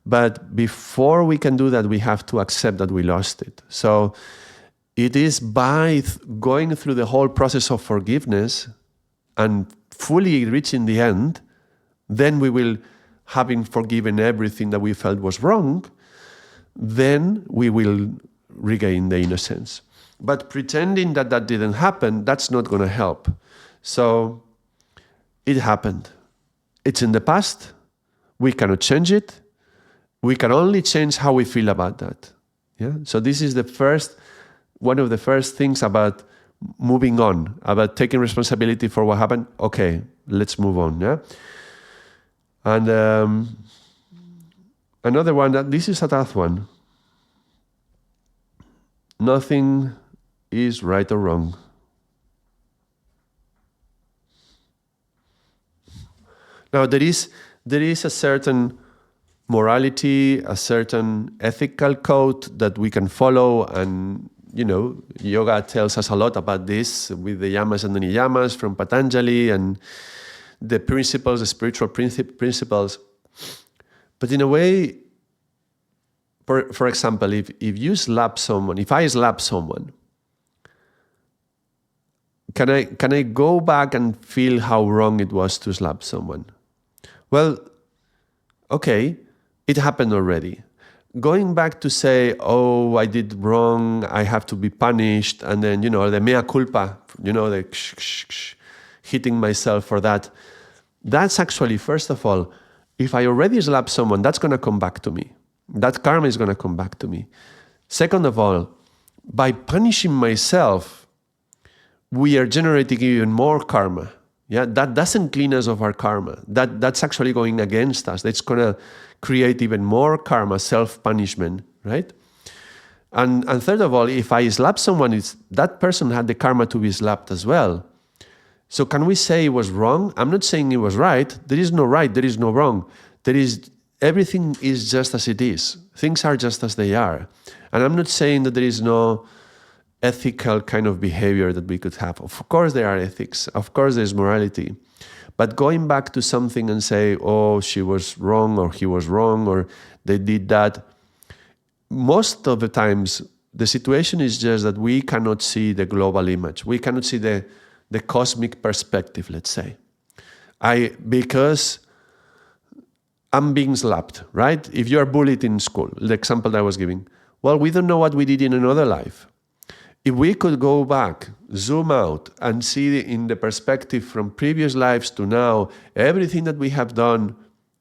But before we can do that, we have to accept that we lost it. So it is by going through the whole process of forgiveness and fully reaching the end, then we will, having forgiven everything that we felt was wrong, then we will regain the innocence. But pretending that that didn't happen, that's not going to help. So it happened. It's in the past. We cannot change it. We can only change how we feel about that. Yeah. So this is one of the first things about moving on, about taking responsibility for what happened. Okay, let's move on. Yeah. And another one, this is a tough one. Nothing is right or wrong. Now there is a certain morality, a certain ethical code that we can follow, and yoga tells us a lot about this with the yamas and the niyamas from Patanjali and the principles, the spiritual principles. But in a way, for example, if you slap someone, if I slap someone, can I go back and feel how wrong it was to slap someone? Well, okay, it happened already. Going back to say, oh, I did wrong, I have to be punished, and then, the mea culpa, the hitting myself for that. That's actually, first of all, if I already slap someone, that's going to come back to me. That karma is going to come back to me. Second of all, by punishing myself, we are generating even more karma. Yeah, that doesn't clean us of our karma. That's actually going against us. That's going to create even more karma, self-punishment, right? And third of all, if I slap someone, that person had the karma to be slapped as well. So can we say it was wrong? I'm not saying it was right. There is no right, there is no wrong. There is everything is just as it is. Things are just as they are. And I'm not saying that there is no ethical kind of behavior that we could have. Of course there are ethics. Of course there's morality. But going back to something and say, oh, she was wrong or he was wrong or they did that, most of the times the situation is just that we cannot see the global image. We cannot see the cosmic perspective, let's say. Because I'm being slapped, right? If you are bullied in school, the example that I was giving, well, we don't know what we did in another life. If we could go back, zoom out, and see in the perspective from previous lives to now, everything that we have done,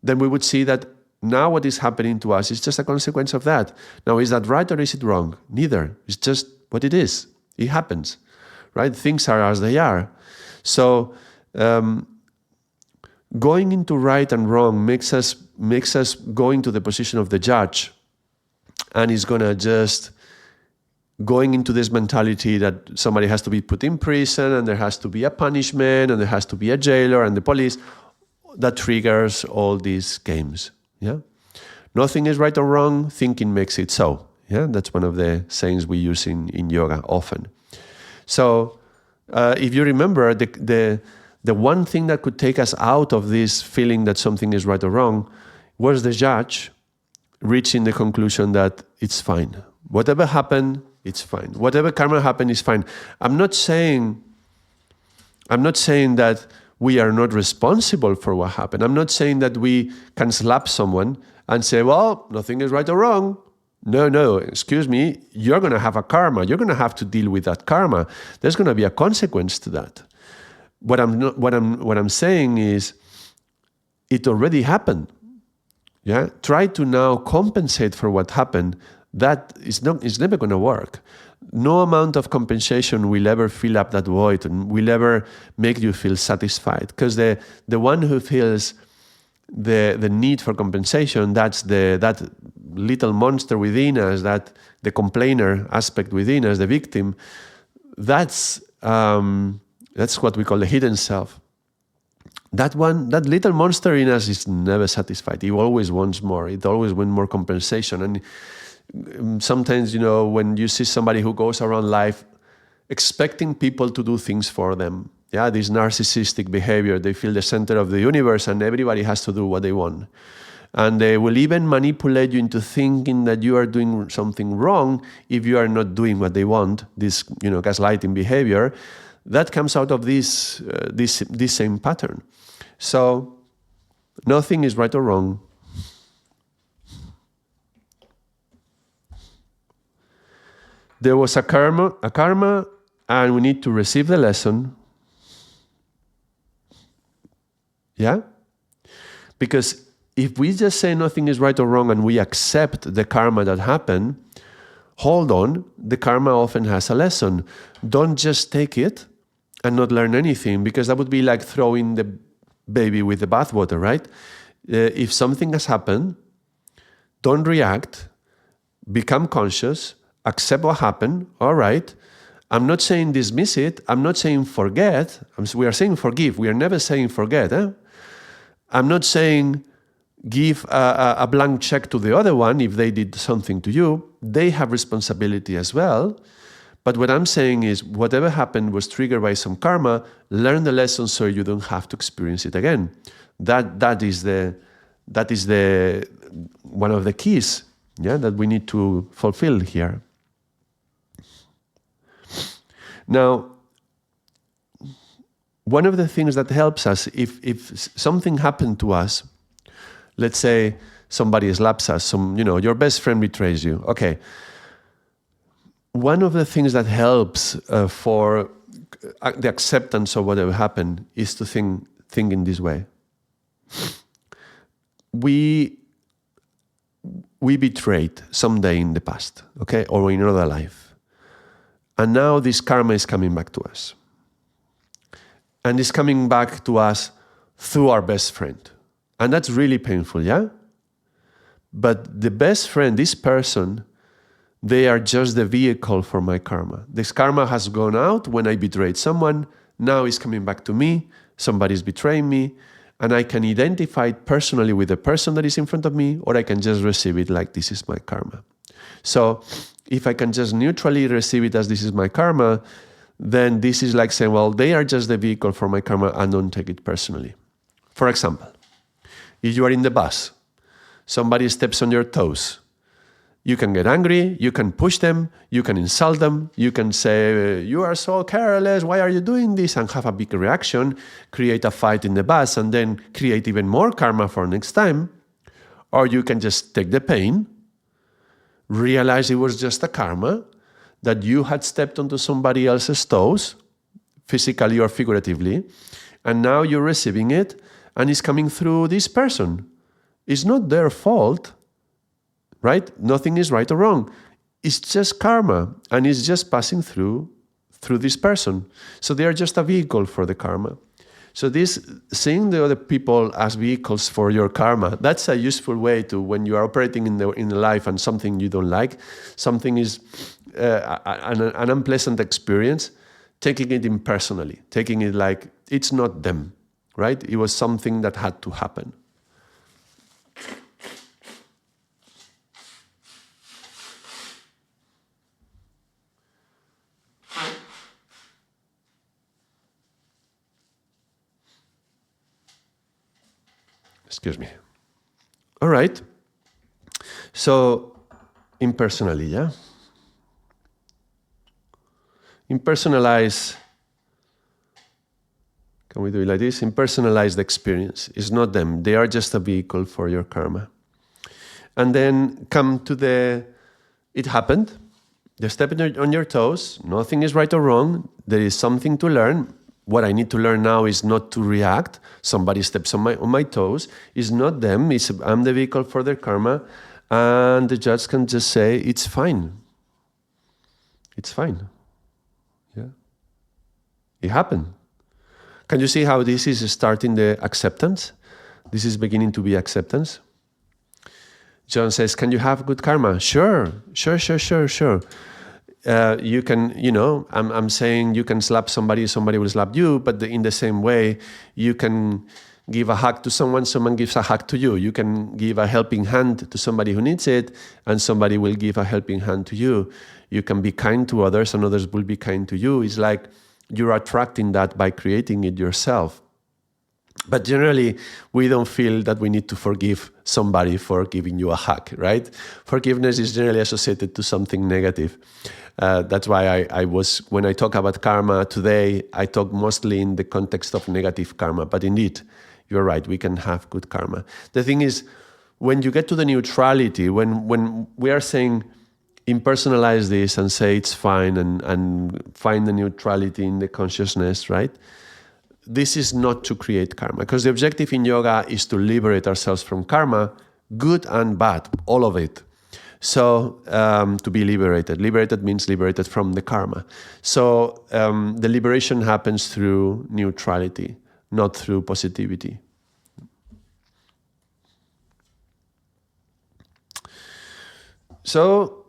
then we would see that now what is happening to us is just a consequence of that. Now, is that right or is it wrong? Neither. It's just what it is. It happens, right? Things are as they are. So going into right and wrong makes us go into the position of the judge, and is going to just going into this mentality that somebody has to be put in prison and there has to be a punishment and there has to be a jailer and the police. That triggers all these games. Yeah, nothing is right or wrong. Thinking makes it so. Yeah, that's one of the sayings we use in yoga often. So if you remember, the one thing that could take us out of this feeling that something is right or wrong was the judge reaching the conclusion that it's fine. Whatever happened, it's fine. Whatever karma happened is fine. I'm not saying that we are not responsible for what happened. I'm not saying that we can slap someone and say, well, nothing is right or wrong. No, excuse me, you're going to have a karma. You're going to have to deal with that karma. There's going to be a consequence to that. What I'm saying is, it already happened. Yeah, try to now compensate for what happened. That is never going to work. No amount of compensation will ever fill up that void and will ever make you feel satisfied. Because the one who feels the need for compensation, that's that little monster within us, that the complainer aspect within us, the victim. That's what we call the hidden self. That little monster in us is never satisfied. It always wants more. It always wants more compensation. And sometimes, when you see somebody who goes around life expecting people to do things for them, yeah, this narcissistic behavior, they feel the center of the universe and everybody has to do what they want. And they will even manipulate you into thinking that you are doing something wrong if you are not doing what they want, this gaslighting behavior. That comes out of this same pattern. So nothing is right or wrong. There was a karma, and we need to receive the lesson. Yeah? Because if we just say nothing is right or wrong and we accept the karma that happened, hold on, the karma often has a lesson. Don't just take it and not learn anything, because that would be like throwing the baby with the bathwater, right? If something has happened, don't react, become conscious, accept what happened, all right. I'm not saying dismiss it, I'm not saying forget, we are saying forgive, we are never saying forget. I'm not saying give a blank check to the other one if they did something to you. They have responsibility as well. But what I'm saying is, whatever happened was triggered by some karma. Learn the lesson so you don't have to experience it again. That is one of the keys, that we need to fulfill here. Now, one of the things that helps us, if something happened to us, let's say somebody slaps us, your best friend betrays you. Okay. One of the things that helps for the acceptance of whatever happened is to think in this way. We betrayed someday in the past, okay, or in another life. And now this karma is coming back to us. And it's coming back to us through our best friend. And that's really painful, yeah? But the best friend, this person, they are just the vehicle for my karma. This karma has gone out when I betrayed someone. Now it's coming back to me. Somebody's betraying me. And I can identify it personally with the person that is in front of me, or I can just receive it like this is my karma. So if I can just neutrally receive it as this is my karma, then this is like saying, well, they are just the vehicle for my karma, and don't take it personally. For example, if you are in the bus, somebody steps on your toes, you can get angry, you can push them, you can insult them, you can say, you are so careless, why are you doing this? And have a big reaction, create a fight in the bus, and then create even more karma for next time. Or you can just take the pain, realize it was just a karma, that you had stepped onto somebody else's toes, physically or figuratively, and now you're receiving it, and it's coming through this person. It's not their fault, right? Nothing is right or wrong. It's just karma, and it's just passing through this person. So they are just a vehicle for the karma. So this, seeing the other people as vehicles for your karma, that's a useful way to, when you are operating in the life and something you don't like, something is an unpleasant experience, taking it impersonally, taking it like it's not them, right? It was something that had to happen. Excuse me. All right. So, impersonally, yeah? Impersonalize. Can we do it like this? Impersonalize the experience. It's not them. They are just a vehicle for your karma. And then come to it happened. They stepped on your toes. Nothing is right or wrong. There is something to learn. What I need to learn now is not to react. Somebody steps on my toes. It's not them. I'm the vehicle for their karma. And the judge can just say, it's fine. It's fine. Yeah. It happened. Can you see how this is starting the acceptance? This is beginning to be acceptance. John says, can you have good karma? Sure. You can, I'm saying you can slap somebody will slap you, but in the same way, you can give a hug to someone gives a hug to you. You can give a helping hand to somebody who needs it, and somebody will give a helping hand to you. You can be kind to others, and others will be kind to you. It's like you're attracting that by creating it yourself. But generally, we don't feel that we need to forgive somebody for giving you a hug, right? Forgiveness is generally associated to something negative. That's why when I talk about karma today, I talk mostly in the context of negative karma. But indeed, you're right, we can have good karma. The thing is, when you get to the neutrality, when we are saying impersonalize this and say it's fine and find the neutrality in the consciousness, right? This is not to create karma, because the objective in yoga is to liberate ourselves from karma, good and bad, all of it. So to be liberated. Liberated means liberated from the karma. So the liberation happens through neutrality, not through positivity. So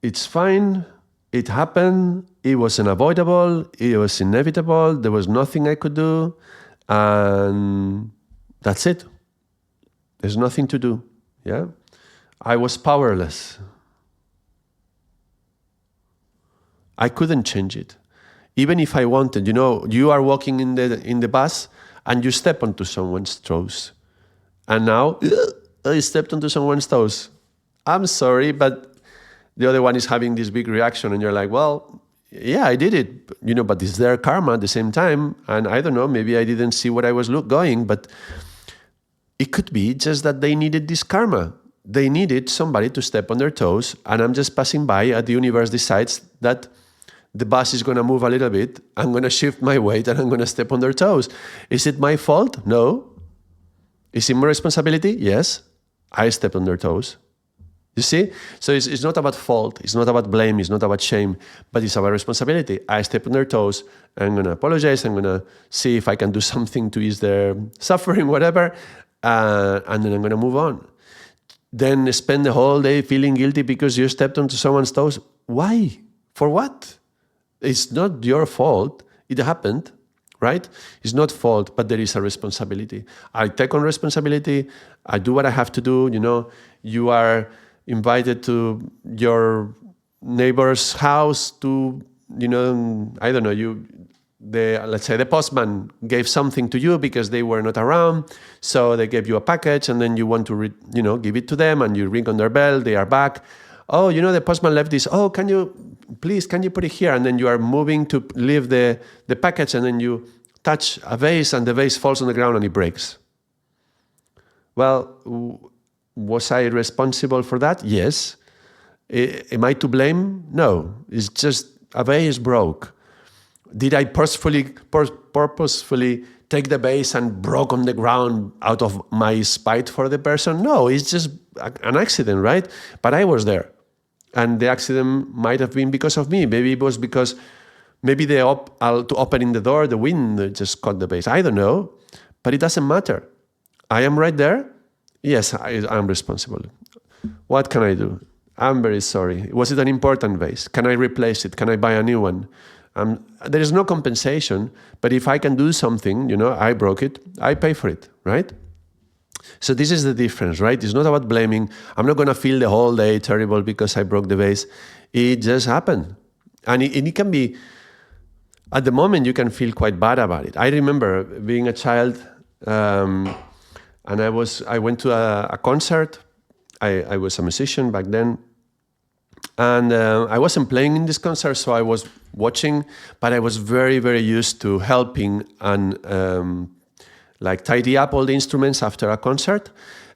it's fine. It happened. It was unavoidable. It was inevitable. There was nothing I could do. And that's it. There's nothing to do. Yeah. I was powerless. I couldn't change it. Even if I wanted, you are walking in the bus and you step onto someone's toes. And now I stepped onto someone's toes. I'm sorry, but the other one is having this big reaction, and you're like, well, yeah, I did it, but it's their karma at the same time. And I don't know, maybe I didn't see what I was going, but it could be just that they needed this karma. They needed somebody to step on their toes, and I'm just passing by, and the universe decides that the bus is going to move a little bit. I'm going to shift my weight, and I'm going to step on their toes. Is it my fault? No. Is it my responsibility? Yes. I stepped on their toes. You see? So it's not about fault. It's not about blame. It's not about shame. But it's about responsibility. I step on their toes. I'm going to apologize. I'm going to see if I can do something to ease their suffering, whatever. And then I'm going to move on. Then spend the whole day feeling guilty because you stepped onto someone's toes. Why? For what? It's not your fault. It happened, right? It's not fault, but there is a responsibility. I take on responsibility. I do what I have to do. You are invited to your neighbor's house to, I don't know, let's say the postman gave something to you because they were not around, so they gave you a package, and then you want to give it to them, and you ring on their bell, they are back. Oh, the postman left this. Oh, can you put it here? And then you are moving to leave the package, and then you touch a vase, and the vase falls on the ground and it breaks. Well, was I responsible for that? Yes. Am I to blame? No. It's just a vase broke. Did I purposefully take the vase and broke on the ground out of my spite for the person? No, it's just an accident, right? But I was there. And the accident might have been because of me. Maybe it was because to opening the door, the wind just caught the vase. I don't know, but it doesn't matter. I am right there. Yes, I'm responsible. What can I do? I'm very sorry. Was it an important vase? Can I replace it? Can I buy a new one? There is no compensation, but if I can do something, I broke it, I pay for it, right? So this is the difference, right? It's not about blaming. I'm not going to feel the whole day terrible because I broke the vase. It just happened. And it can be, at the moment, you can feel quite bad about it. I remember being a child, and I went to a concert. I was a musician back then. And I wasn't playing in this concert, so I was watching, but I was very, very used to helping and tidy up all the instruments after a concert.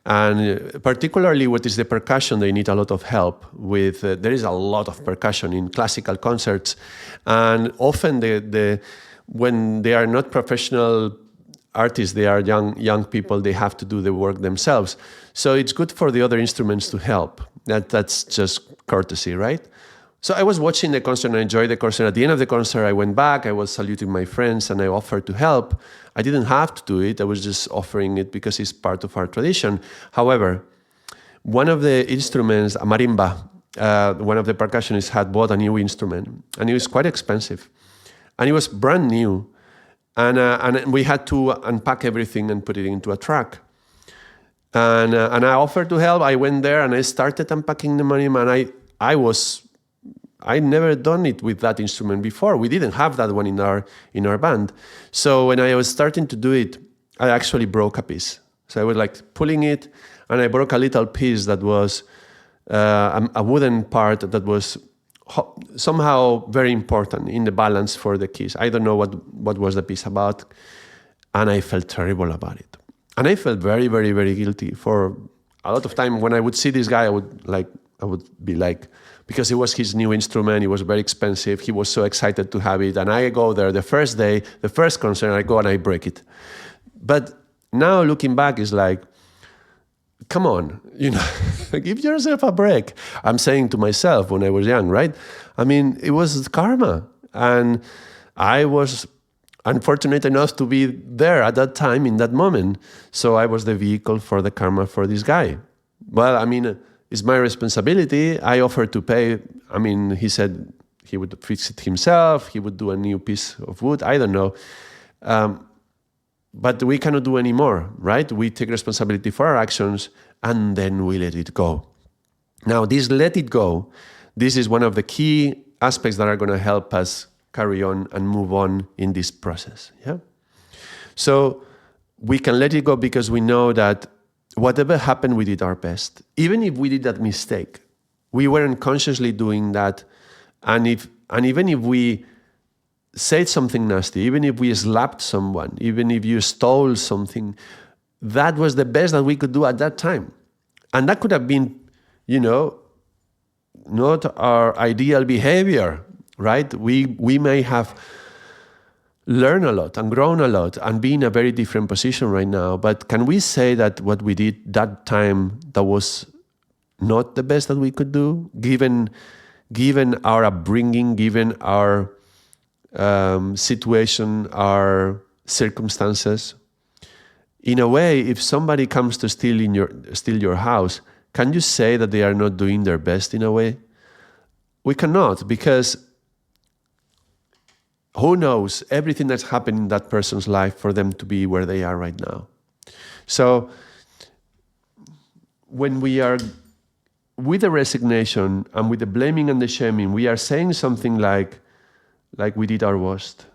And particularly what is the percussion, they need a lot of help with. There is a lot of percussion in classical concerts. And often when they are not professional artists, they are young people, they have to do the work themselves. So it's good for the other instruments to help. That's just courtesy, right? So I was watching the concert and I enjoyed the concert. At the end of the concert, I went back, I was saluting my friends, and I offered to help. I didn't have to do it, I was just offering it because it's part of our tradition. However, one of the instruments, a marimba, one of the percussionists had bought a new instrument, and it was quite expensive. And it was brand new. And we had to unpack everything and put it into a truck. And I offered to help. I went there and I started unpacking the marimba, and I never done it with that instrument before. We didn't have that one in our band. So when I was starting to do it, I actually broke a piece. So I was pulling it, and I broke a little piece that was a wooden part that was somehow very important in the balance for the keys. I don't know what was the piece about, and I felt terrible about it. And I felt very, very, very guilty. For a lot of time when I would see this guy, I would be because it was his new instrument, it was very expensive, he was so excited to have it, and I go there the first day, the first concert, I go and I break it. But now looking back, it's come on, give yourself a break. I'm saying to myself when I was young, right? I mean, it was karma. And I was unfortunate enough to be there at that time, in that moment. So I was the vehicle for the karma for this guy. Well, I mean, it's my responsibility. I offered to pay. I mean, he said he would fix it himself. He would do a new piece of wood. I don't know. But we cannot do any more, right? We take responsibility for our actions, and then we let it go. Now, this let it go, this is one of the key aspects that are going to help us carry on and move on in this process. Yeah. So we can let it go because we know that whatever happened, we did our best. Even if we did that mistake, we weren't consciously doing that. And even if we said something nasty, even if we slapped someone, even if you stole something, that was the best that we could do at that time. And that could have been, not our ideal behavior, right? We may have learned a lot and grown a lot and be in a very different position right now. But can we say that what we did that time, that was not the best that we could do, given our upbringing, given our situation, our circumstances? In a way, if somebody comes to steal your house, can you say that they are not doing their best in a way? We cannot, because who knows everything that's happened in that person's life for them to be where they are right now. So when we are with the resignation and with the blaming and the shaming, we are saying something like we did our worst.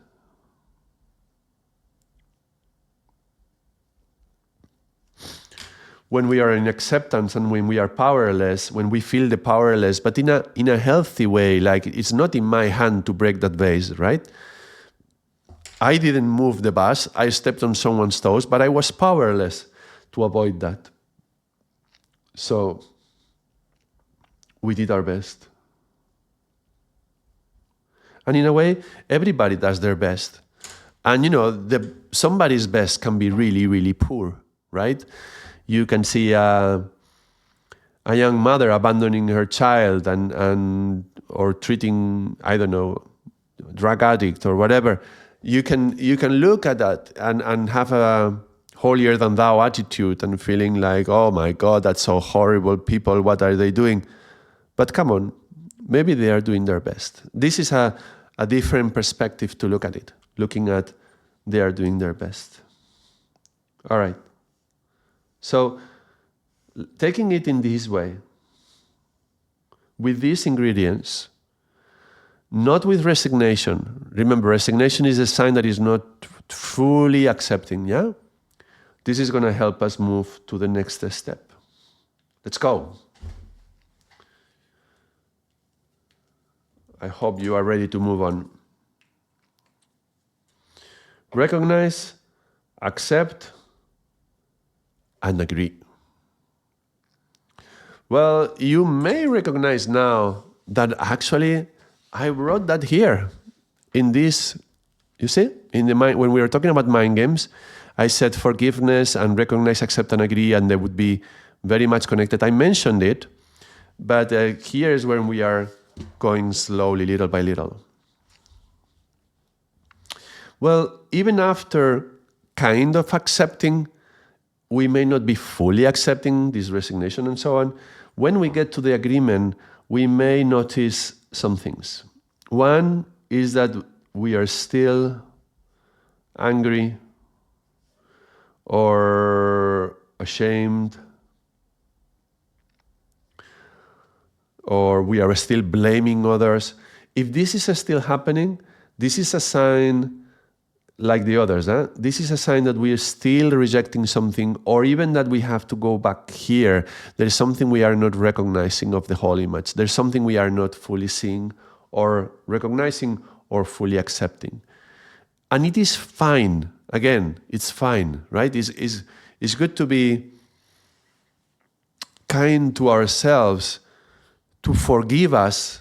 When we are in acceptance and when we are powerless, when we feel the powerless, but in a healthy way, like it's not in my hand to break that vase, right? I didn't move the bus, I stepped on someone's toes, but I was powerless to avoid that. So we did our best. And in a way, everybody does their best. And somebody's best can be really, really poor, right? You can see a young mother abandoning her child and or treating, I don't know, drug addict or whatever. You can look at that and have a holier than thou attitude and feeling like, oh my God, that's so horrible. People, what are they doing? But come on, maybe they are doing their best. This is a different perspective to look at it, looking at they are doing their best. All right. So taking it in this way, with these ingredients, not with resignation. Remember, resignation is a sign that is not fully accepting, yeah? This is going to help us move to the next step. Let's go. I hope you are ready to move on. Recognize, accept, and agree. Well, you may recognize now that actually I wrote that here in this, you see, in the mind, when we were talking about mind games, I said forgiveness and recognize, accept, and agree, and they would be very much connected. I mentioned it, but here is where we are going slowly, little by little. Well, even after kind of accepting, we may not be fully accepting this resignation and so on. When we get to the agreement, we may notice some things. One is that we are still angry or ashamed, or we are still blaming others. If this is still happening, this is a sign like the others. This is a sign that we are still rejecting something, or even that we have to go back here. There is something we are not recognizing of the whole image. There's something we are not fully seeing or recognizing or fully accepting. And it is fine. Again, it's fine, right? It's good to be kind to ourselves, to forgive us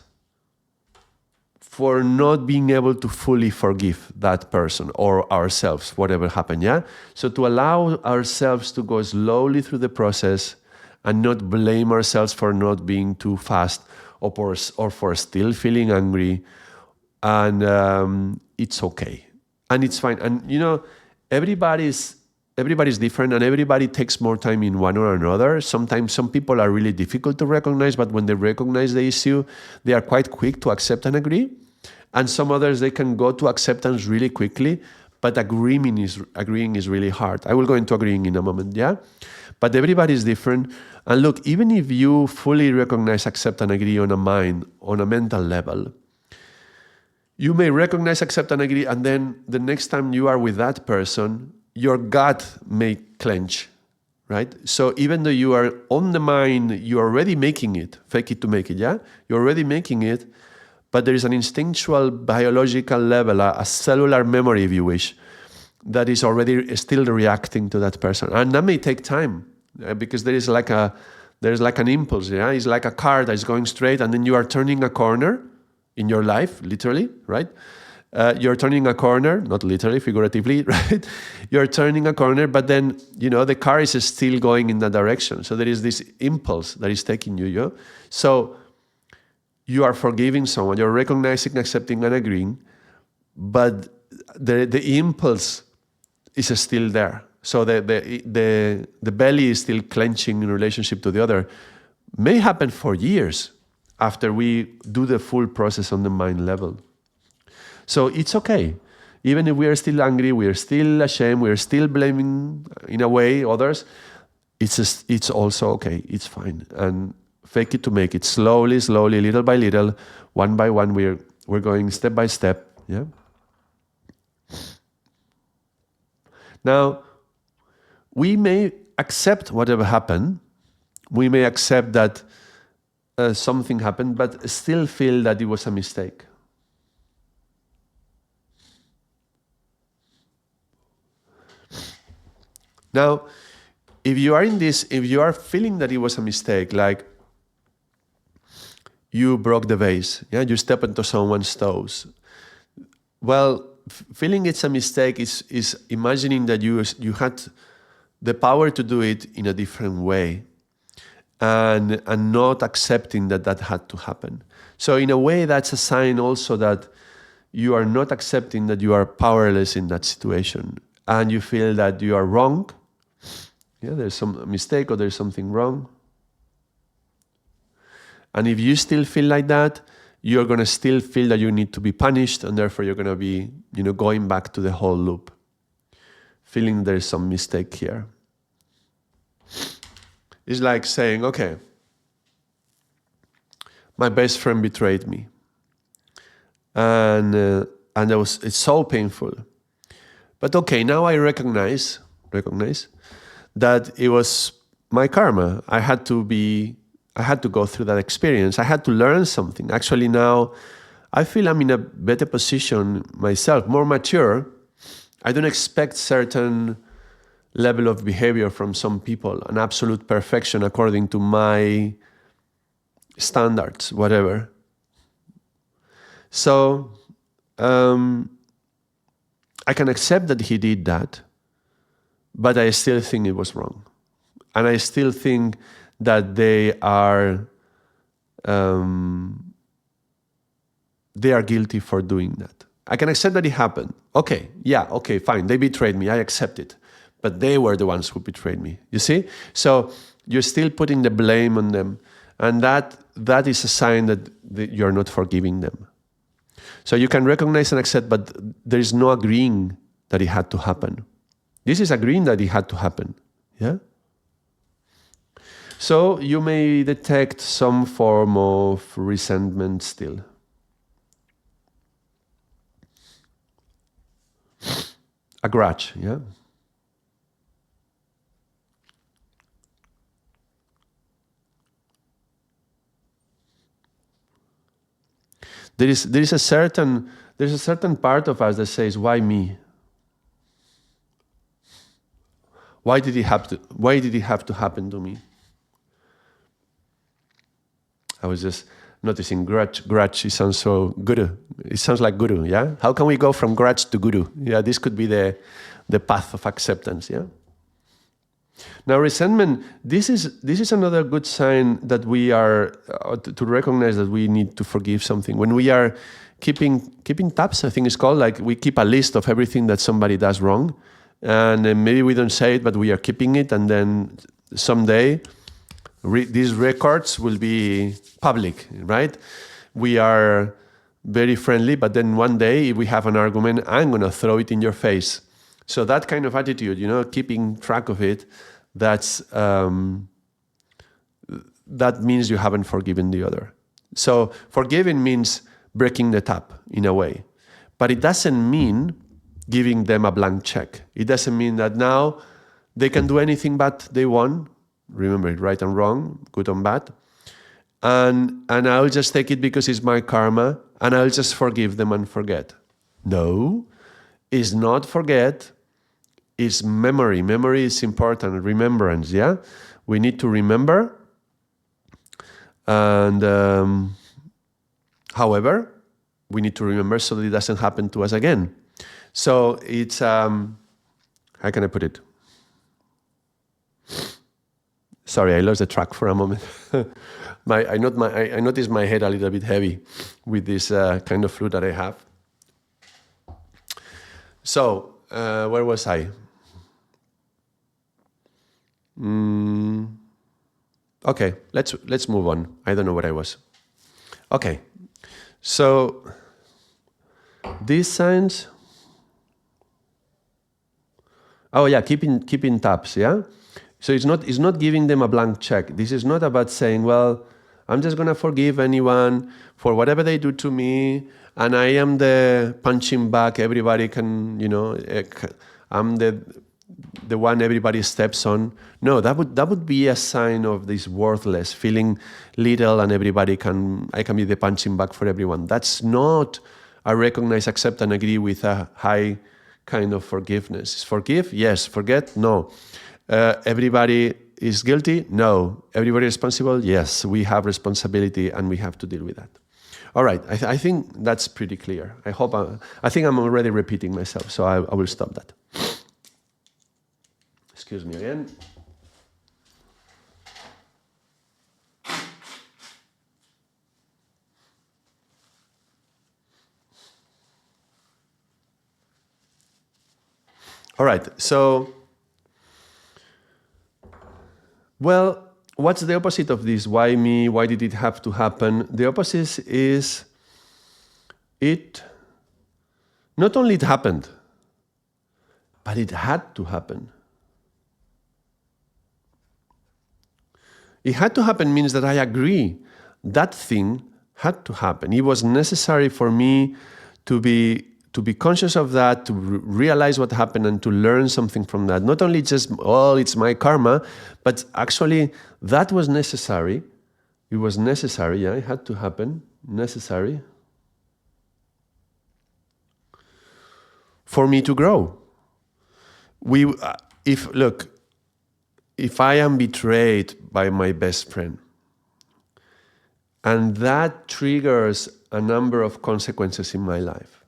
for not being able to fully forgive that person or ourselves, whatever happened, yeah? So to allow ourselves to go slowly through the process and not blame ourselves for not being too fast or for still feeling angry, and it's okay. And it's fine. And everybody's different, and everybody takes more time in one or another. Sometimes some people are really difficult to recognize, but when they recognize the issue, they are quite quick to accept and agree. And some others, they can go to acceptance really quickly, but agreeing is really hard. I will go into agreeing in a moment, yeah? But everybody is different. And look, even if you fully recognize, accept, and agree on a mental level, you may recognize, accept, and agree, and then the next time you are with that person, your gut may clench, right? So even though you are on the mind, you're already making it, fake it to make it, yeah? You're already making it, but there is an instinctual, biological level, a cellular memory, if you wish, that is already still reacting to that person. And that may take time, because there's like an impulse, yeah? It's like a car that's going straight, and then you are turning a corner in your life, literally, right? You're turning a corner, not literally, figuratively, right? You're turning a corner, but then, the car is still going in that direction. So there is this impulse that is taking you. So you are forgiving someone, you're recognizing, accepting, and agreeing, but the impulse is still there. So the belly is still clenching in relationship to the other. May happen for years after we do the full process on the mind level. So it's okay. Even if we are still angry, we are still ashamed, we are still blaming, in a way, others, it's also okay. It's fine. And fake it to make it. Slowly, slowly, little by little, one by one, we're going step by step. Yeah. Now, we may accept whatever happened. We may accept that something happened, but still feel that it was a mistake. Now, if you are in this, if you are feeling that it was a mistake, like you broke the vase, yeah, you step into someone's toes. Well, feeling it's a mistake is imagining that you had the power to do it in a different way, and not accepting that that had to happen. So in a way, that's a sign also that you are not accepting that you are powerless in that situation, and you feel that you are wrong. Yeah, there's some mistake or there's something wrong. And if you still feel like that, you're going to still feel that you need to be punished, and therefore you're going to be, going back to the whole loop, feeling there's some mistake here. It's like saying, okay, my best friend betrayed me, and it's so painful. But okay, now I recognize that it was my karma. I had to go through that experience. I had to learn something. Actually, now I feel I'm in a better position myself, more mature. I don't expect certain level of behavior from some people, an absolute perfection according to my standards, whatever. So I can accept that he did that, but I still think it was wrong. And I still think that they are guilty for doing that. I can accept that it happened. Okay, yeah, okay, fine. They betrayed me. I accept it. But they were the ones who betrayed me. You see? So you're still putting the blame on them. And that is a sign that you're not forgiving them. So you can recognize and accept, but there is no agreeing that it had to happen. This is agreeing that it had to happen. Yeah? So you may detect some form of resentment still. A grudge, yeah? There is a certain part of us that says, why me? Why did it have to happen to me? I was just noticing grudge, it sounds so guru. It sounds like guru, yeah? How can we go from grudge to guru? Yeah, this could be the path of acceptance, yeah? Now, resentment, this is another good sign that we are, to recognize that we need to forgive something. When we are keeping tabs, I think it's called, like we keep a list of everything that somebody does wrong, and maybe we don't say it, but we are keeping it, and then someday these records will be public, right? We are very friendly, but then one day if we have an argument, I'm going to throw it in your face. So that kind of attitude, keeping track of it, that means you haven't forgiven the other. So forgiving means breaking the tap in a way. But it doesn't mean giving them a blank check. It doesn't mean that now they can do anything but they want. Remember, right and wrong, good and bad. And I'll just take it because it's my karma, and I'll just forgive them and forget. No, it's not forget, it's memory. Memory is important, remembrance, yeah? We need to remember. And however, we need to remember so that it doesn't happen to us again. So it's, how can I put it? Sorry, I lost the track for a moment. I noticed my head a little bit heavy with this kind of flu that I have. So, where was I? Okay, let's move on. I don't know where I was. Okay, so These signs, oh yeah, keeping tabs, yeah? So it's not giving them a blank check. This is not about saying, well, I'm just gonna forgive anyone for whatever they do to me, and I am the punching bag everybody can, I'm the one everybody steps on. No, that would be a sign of this worthless, feeling little, and I can be the punching bag for everyone. That's not a recognize, accept, and agree with a high kind of forgiveness. Forgive? Yes. Forget? No. Everybody is guilty? No. Everybody responsible? Yes. We have responsibility and we have to deal with that. All right. I think that's pretty clear. I think I'm already repeating myself, so I will stop that. Excuse me again. All right. So, well, what's the opposite of this? Why me? Why did it have to happen? The opposite is not only it happened, but it had to happen. It had to happen means that I agree that thing had to happen. It was necessary for me to be conscious of that, to realize what happened and to learn something from that. Not only just, oh, it's my karma, but actually that was necessary. It was necessary, yeah, it had to happen, necessary for me to grow. If I am betrayed by my best friend, and that triggers a number of consequences in my life,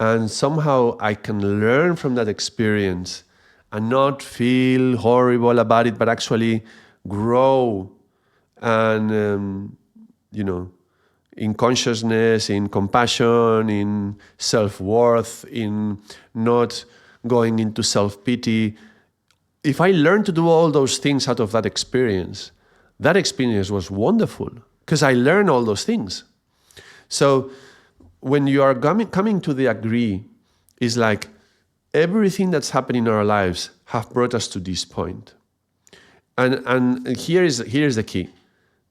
and somehow I can learn from that experience and not feel horrible about it, but actually grow and, in consciousness, in compassion, in self-worth, in not going into self-pity. If I learned to do all those things out of that experience was wonderful because I learned all those things. So when you are coming to the agree, is like everything that's happening in our lives have brought us to this point. And here is the key.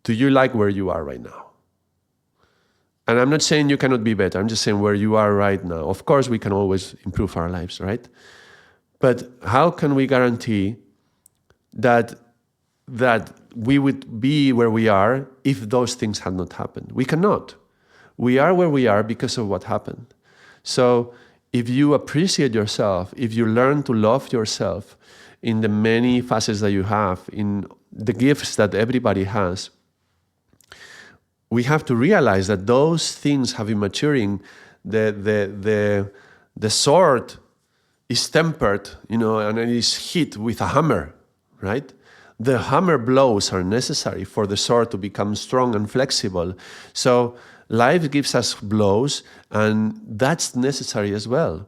Do you like where you are right now? And I'm not saying you cannot be better. I'm just saying where you are right now. Of course, we can always improve our lives, right? But how can we guarantee that we would be where we are if those things had not happened? We cannot. We are where we are because of what happened. So if you appreciate yourself, if you learn to love yourself in the many facets that you have, in the gifts that everybody has, we have to realize that those things have been maturing. The sword is tempered, and it is hit with a hammer, right? The hammer blows are necessary for the sword to become strong and flexible. So life gives us blows, and that's necessary as well.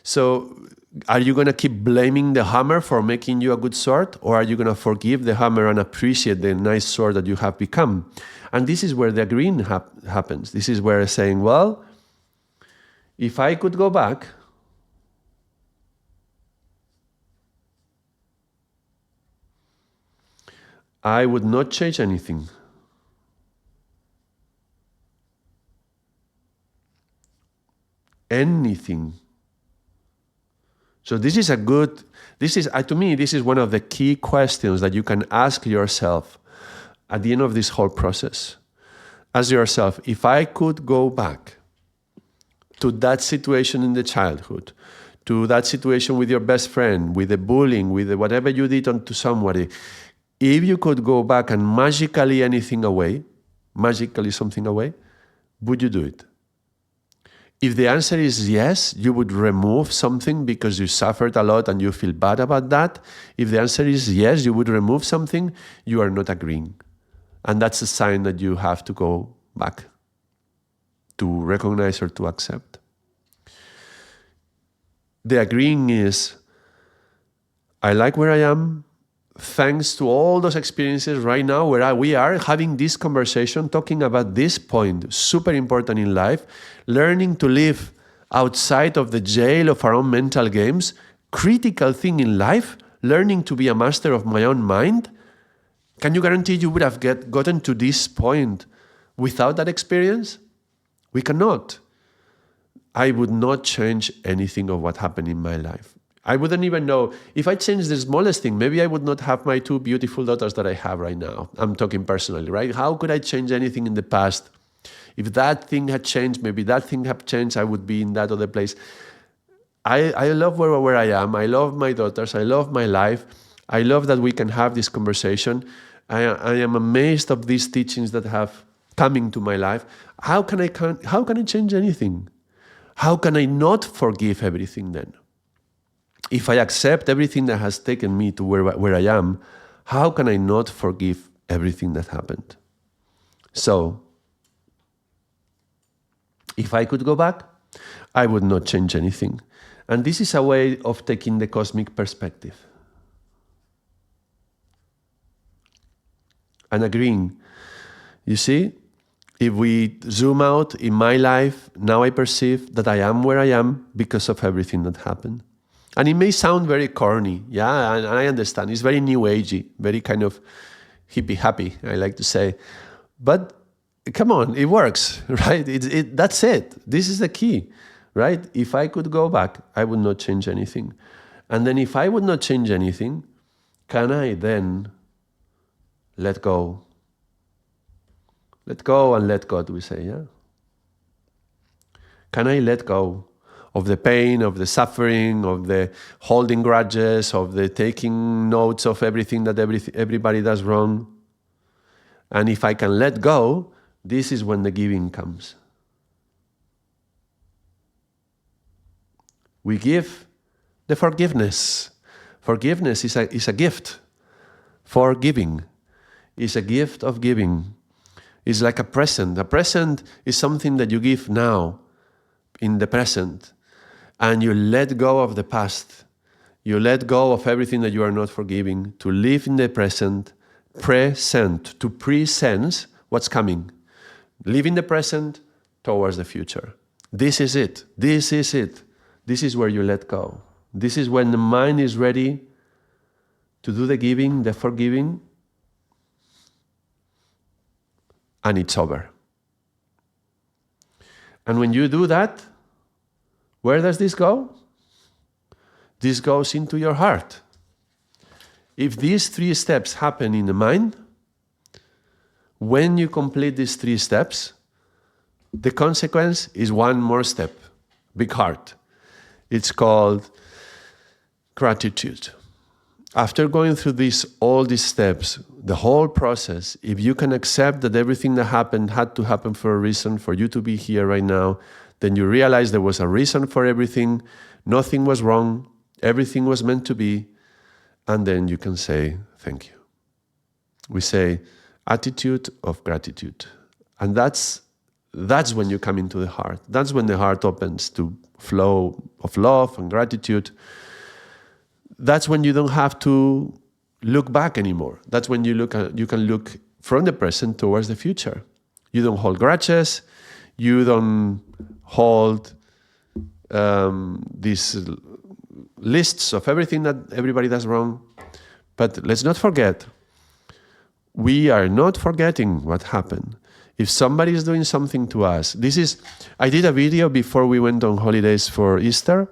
So are you going to keep blaming the hammer for making you a good sword, or are you going to forgive the hammer and appreciate the nice sword that you have become? And this is where the agreeing happens. This is where saying, well, if I could go back, I would not change anything. Anything. So this is to me, this is one of the key questions that you can ask yourself at the end of this whole process. Ask yourself, if I could go back to that situation in the childhood, to that situation with your best friend, with the bullying, with the whatever you did to somebody, if you could go back and magically something away, would you do it? If the answer is yes, you would remove something because you suffered a lot and you feel bad about that. If the answer is yes, you would remove something, you are not agreeing. And that's a sign that you have to go back to recognize or to accept. The agreeing is, I like where I am. thanks to all those experiences right now where we are having this conversation, talking about this point, super important in life, learning to live outside of the jail of our own mental games, critical thing in life, learning to be a master of my own mind. Can you guarantee you would have gotten to this point without that experience? We cannot. I would not change anything of what happened in my life. I wouldn't even know, if I changed the smallest thing, maybe I would not have my 2 beautiful daughters that I have right now. I'm talking personally, right? How could I change anything in the past? If that thing had changed, maybe that thing had changed, I would be in that other place. I love where I am. I love my daughters. I love my life. I love that we can have this conversation. I am amazed of these teachings that have coming to my life. How can I change anything? How can I not forgive everything then? If I accept everything that has taken me to where I am, how can I not forgive everything that happened? So, if I could go back, I would not change anything. And this is a way of taking the cosmic perspective. And agreeing. You see, if we zoom out in my life, now I perceive that I am where I am because of everything that happened. And it may sound very corny, yeah, and I understand. It's very new agey, very kind of hippie happy, I like to say. But come on, it works, right? That's it. This is the key, right? If I could go back, I would not change anything. And then if I would not change anything, can I then let go? Let go and let God, we say, yeah? Can I let go of the pain, of the suffering, of the holding grudges, of the taking notes of everything that everybody does wrong? And if I can let go, this is when the giving comes. We give the forgiveness. Forgiveness is a gift. Forgiving is a gift of giving. It's like a present. A present is something that you give now, in the present. And you let go of the past. You let go of everything that you are not forgiving to live in the present, to present what's coming. Live in the present towards the future. This is it. This is it. This is where you let go. This is when the mind is ready to do the giving, the forgiving, and it's over. And when you do that, where does this go? This goes into your heart. If these 3 steps happen in the mind, when you complete these 3 steps, the consequence is one more step, big heart. It's called gratitude. After going through all these steps, the whole process, if you can accept that everything that happened had to happen for a reason, for you to be here right now, then you realize there was a reason for everything, nothing was wrong, everything was meant to be, and then you can say, thank you. We say, attitude of gratitude. And that's when you come into the heart. That's when the heart opens to flow of love and gratitude. That's when you don't have to look back anymore. That's when you can look from the present towards the future. You don't hold grudges. You don't hold these lists of everything that everybody does wrong. But let's not forget, we are not forgetting what happened. If somebody is doing something to us, I did a video before we went on holidays for Easter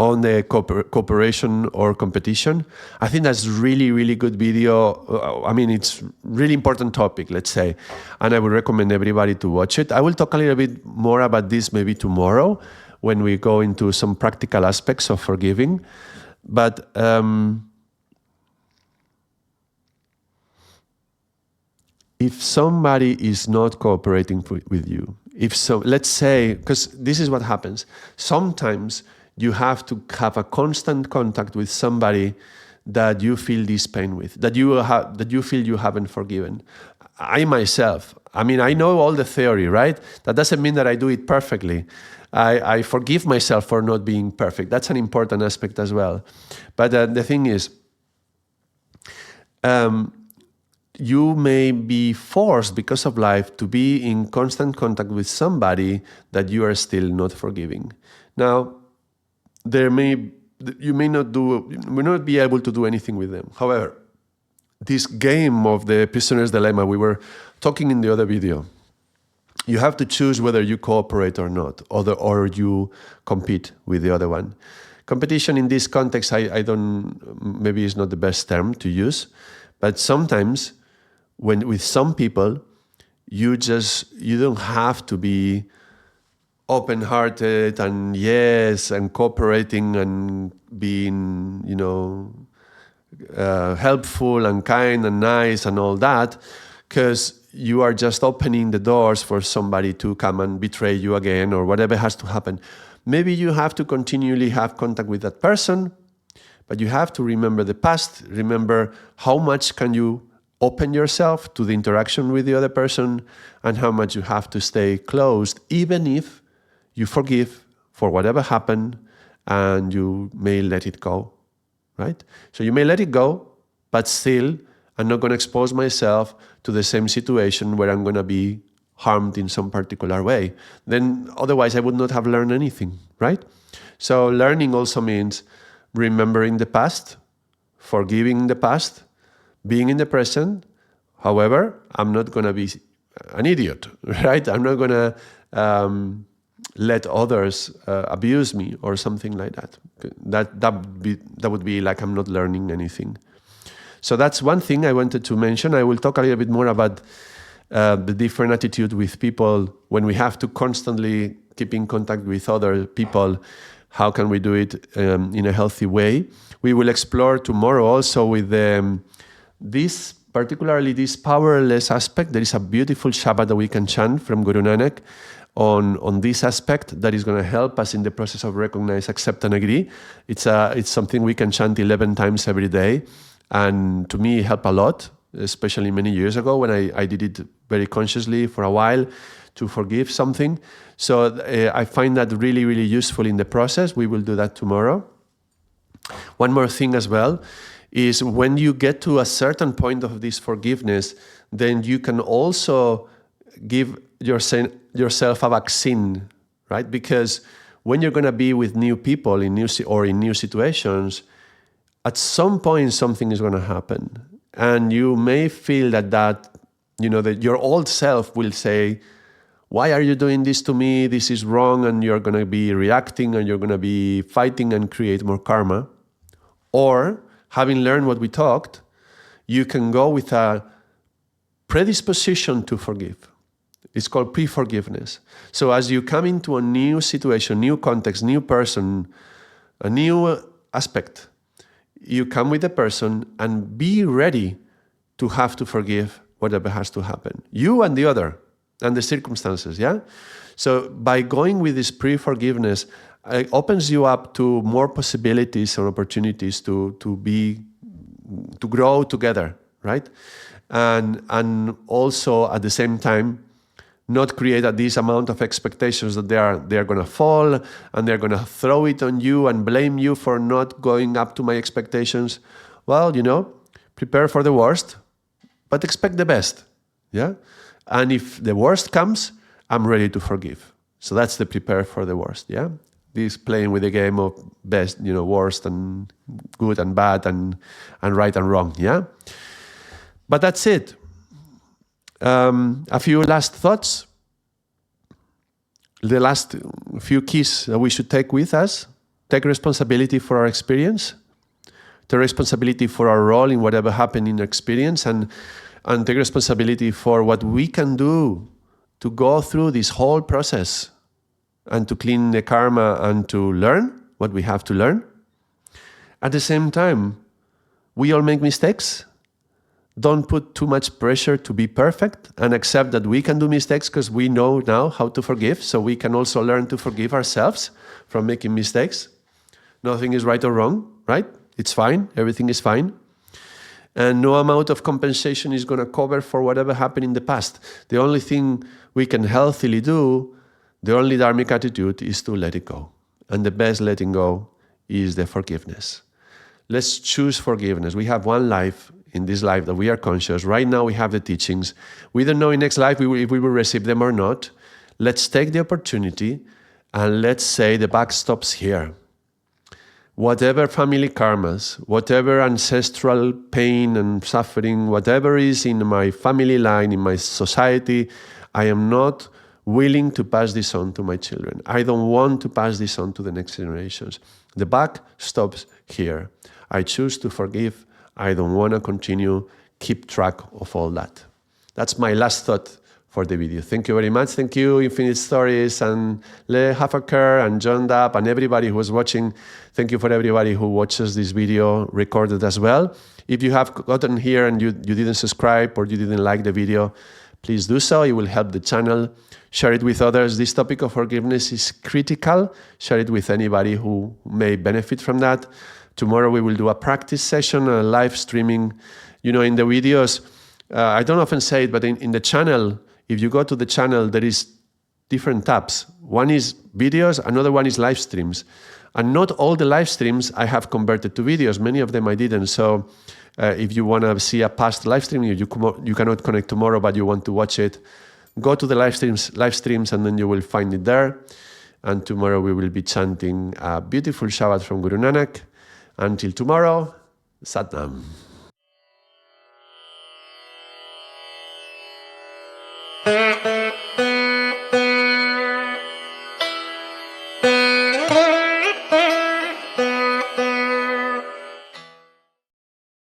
on the cooperation or competition. I think that's really, really good video. I mean, it's really important topic, let's say, and I would recommend everybody to watch it. I will talk a little bit more about this maybe tomorrow when we go into some practical aspects of forgiving. But if somebody is not cooperating with you, let's say, because this is what happens. Sometimes you have to have a constant contact with somebody that you feel this pain with, that you feel you haven't forgiven. I myself, I know all the theory, right? That doesn't mean that I do it perfectly. I forgive myself for not being perfect. That's an important aspect as well. But the thing is, you may be forced because of life to be in constant contact with somebody that you are still not forgiving. Now, you may not be able to do anything with them. However, this game of the prisoner's dilemma, we were talking in the other video, you have to choose whether you cooperate or not, or you compete with the other one. Competition in this context, I don't, maybe is not the best term to use, but sometimes with some people, you don't have to be open-hearted and yes, and cooperating and being, helpful and kind and nice and all that, because you are just opening the doors for somebody to come and betray you again or whatever has to happen. Maybe you have to continually have contact with that person, but you have to remember the past. Remember how much can you open yourself to the interaction with the other person and how much you have to stay closed, even if you forgive for whatever happened and you may let it go, right? So you may let it go, but still, I'm not going to expose myself to the same situation where I'm going to be harmed in some particular way. Then otherwise I would not have learned anything, right? So learning also means remembering the past, forgiving the past, being in the present. However, I'm not going to be an idiot, right? I'm not going to let others abuse me or something like that. That would be like I'm not learning anything. So that's one thing I wanted to mention. I will talk a little bit more about the different attitude with people when we have to constantly keep in contact with other people. How can we do it in a healthy way? We will explore tomorrow also with particularly this powerless aspect. There is a beautiful Shabad that we can chant from Guru Nanak on this aspect that is going to help us in the process of recognize, accept, and agree. It's something we can chant 11 times every day. And to me, it helped a lot, especially many years ago when I did it very consciously for a while to forgive something. So I find that really, really useful in the process. We will do that tomorrow. One more thing as well is when you get to a certain point of this forgiveness, then you can also give yourself a vaccine, right? Because when you're going to be with new people in new situations, at some point something is going to happen, and you may feel that your old self will say, "Why are you doing this to me? This is wrong," and you're going to be reacting and you're going to be fighting and create more karma. Or having learned what we talked, you can go with a predisposition to forgive. It's called pre-forgiveness. So as you come into a new situation, new context, new person, a new aspect, you come with the person and be ready to have to forgive whatever has to happen. You and the other, and the circumstances, yeah? So by going with this pre-forgiveness, it opens you up to more possibilities or opportunities to grow together, right? And also at the same time, not create this amount of expectations that they are going to fall and they're going to throw it on you and blame you for not going up to my expectations. Well, prepare for the worst, but expect the best, yeah? And if the worst comes, I'm ready to forgive. So that's the prepare for the worst, yeah? This playing with the game of best, worst and good and bad and right and wrong, yeah? But that's it. A few last thoughts. The last few keys that we should take with us. Take responsibility for our experience. Take responsibility for our role in whatever happened in our experience, and take responsibility for what we can do to go through this whole process and to clean the karma and to learn what we have to learn. At the same time, we all make mistakes. Don't put too much pressure to be perfect, and accept that we can do mistakes because we know now how to forgive. So we can also learn to forgive ourselves from making mistakes. Nothing is right or wrong, right? It's fine. Everything is fine. And no amount of compensation is going to cover for whatever happened in the past. The only thing we can healthily do, the only dharmic attitude, is to let it go. And the best letting go is the forgiveness. Let's choose forgiveness. We have one life. in this life that we are conscious. Right now we have the teachings. We don't know in next life if we will receive them or not. Let's take the opportunity and let's say the buck stops here. Whatever family karmas, whatever ancestral pain and suffering, whatever is in my family line, in my society, I am not willing to pass this on to my children. I don't want to pass this on to the next generations. The buck stops here. I choose to forgive. I don't want to continue, keep track of all that. That's my last thought for the video. Thank you very much. Thank you, Infinite Stories, and Le Hafaker, and John Dapp, and everybody who was watching. Thank you for everybody who watches this video recorded as well. If you have gotten here and you didn't subscribe or you didn't like the video, please do so. It will help the channel. Share it with others. This topic of forgiveness is critical. Share it with anybody who may benefit from that. Tomorrow we will do a practice session, a live streaming. You know, in the videos, I don't often say it, but in the channel, if you go to the channel, there is different tabs. One is videos, another one is live streams. And not all the live streams I have converted to videos. Many of them I didn't. So if you want to see a past live stream, you cannot connect tomorrow, but you want to watch it, go to the live streams, and then you will find it there. And tomorrow we will be chanting a beautiful Shabbat from Guru Nanak. Until tomorrow, Sat Nam.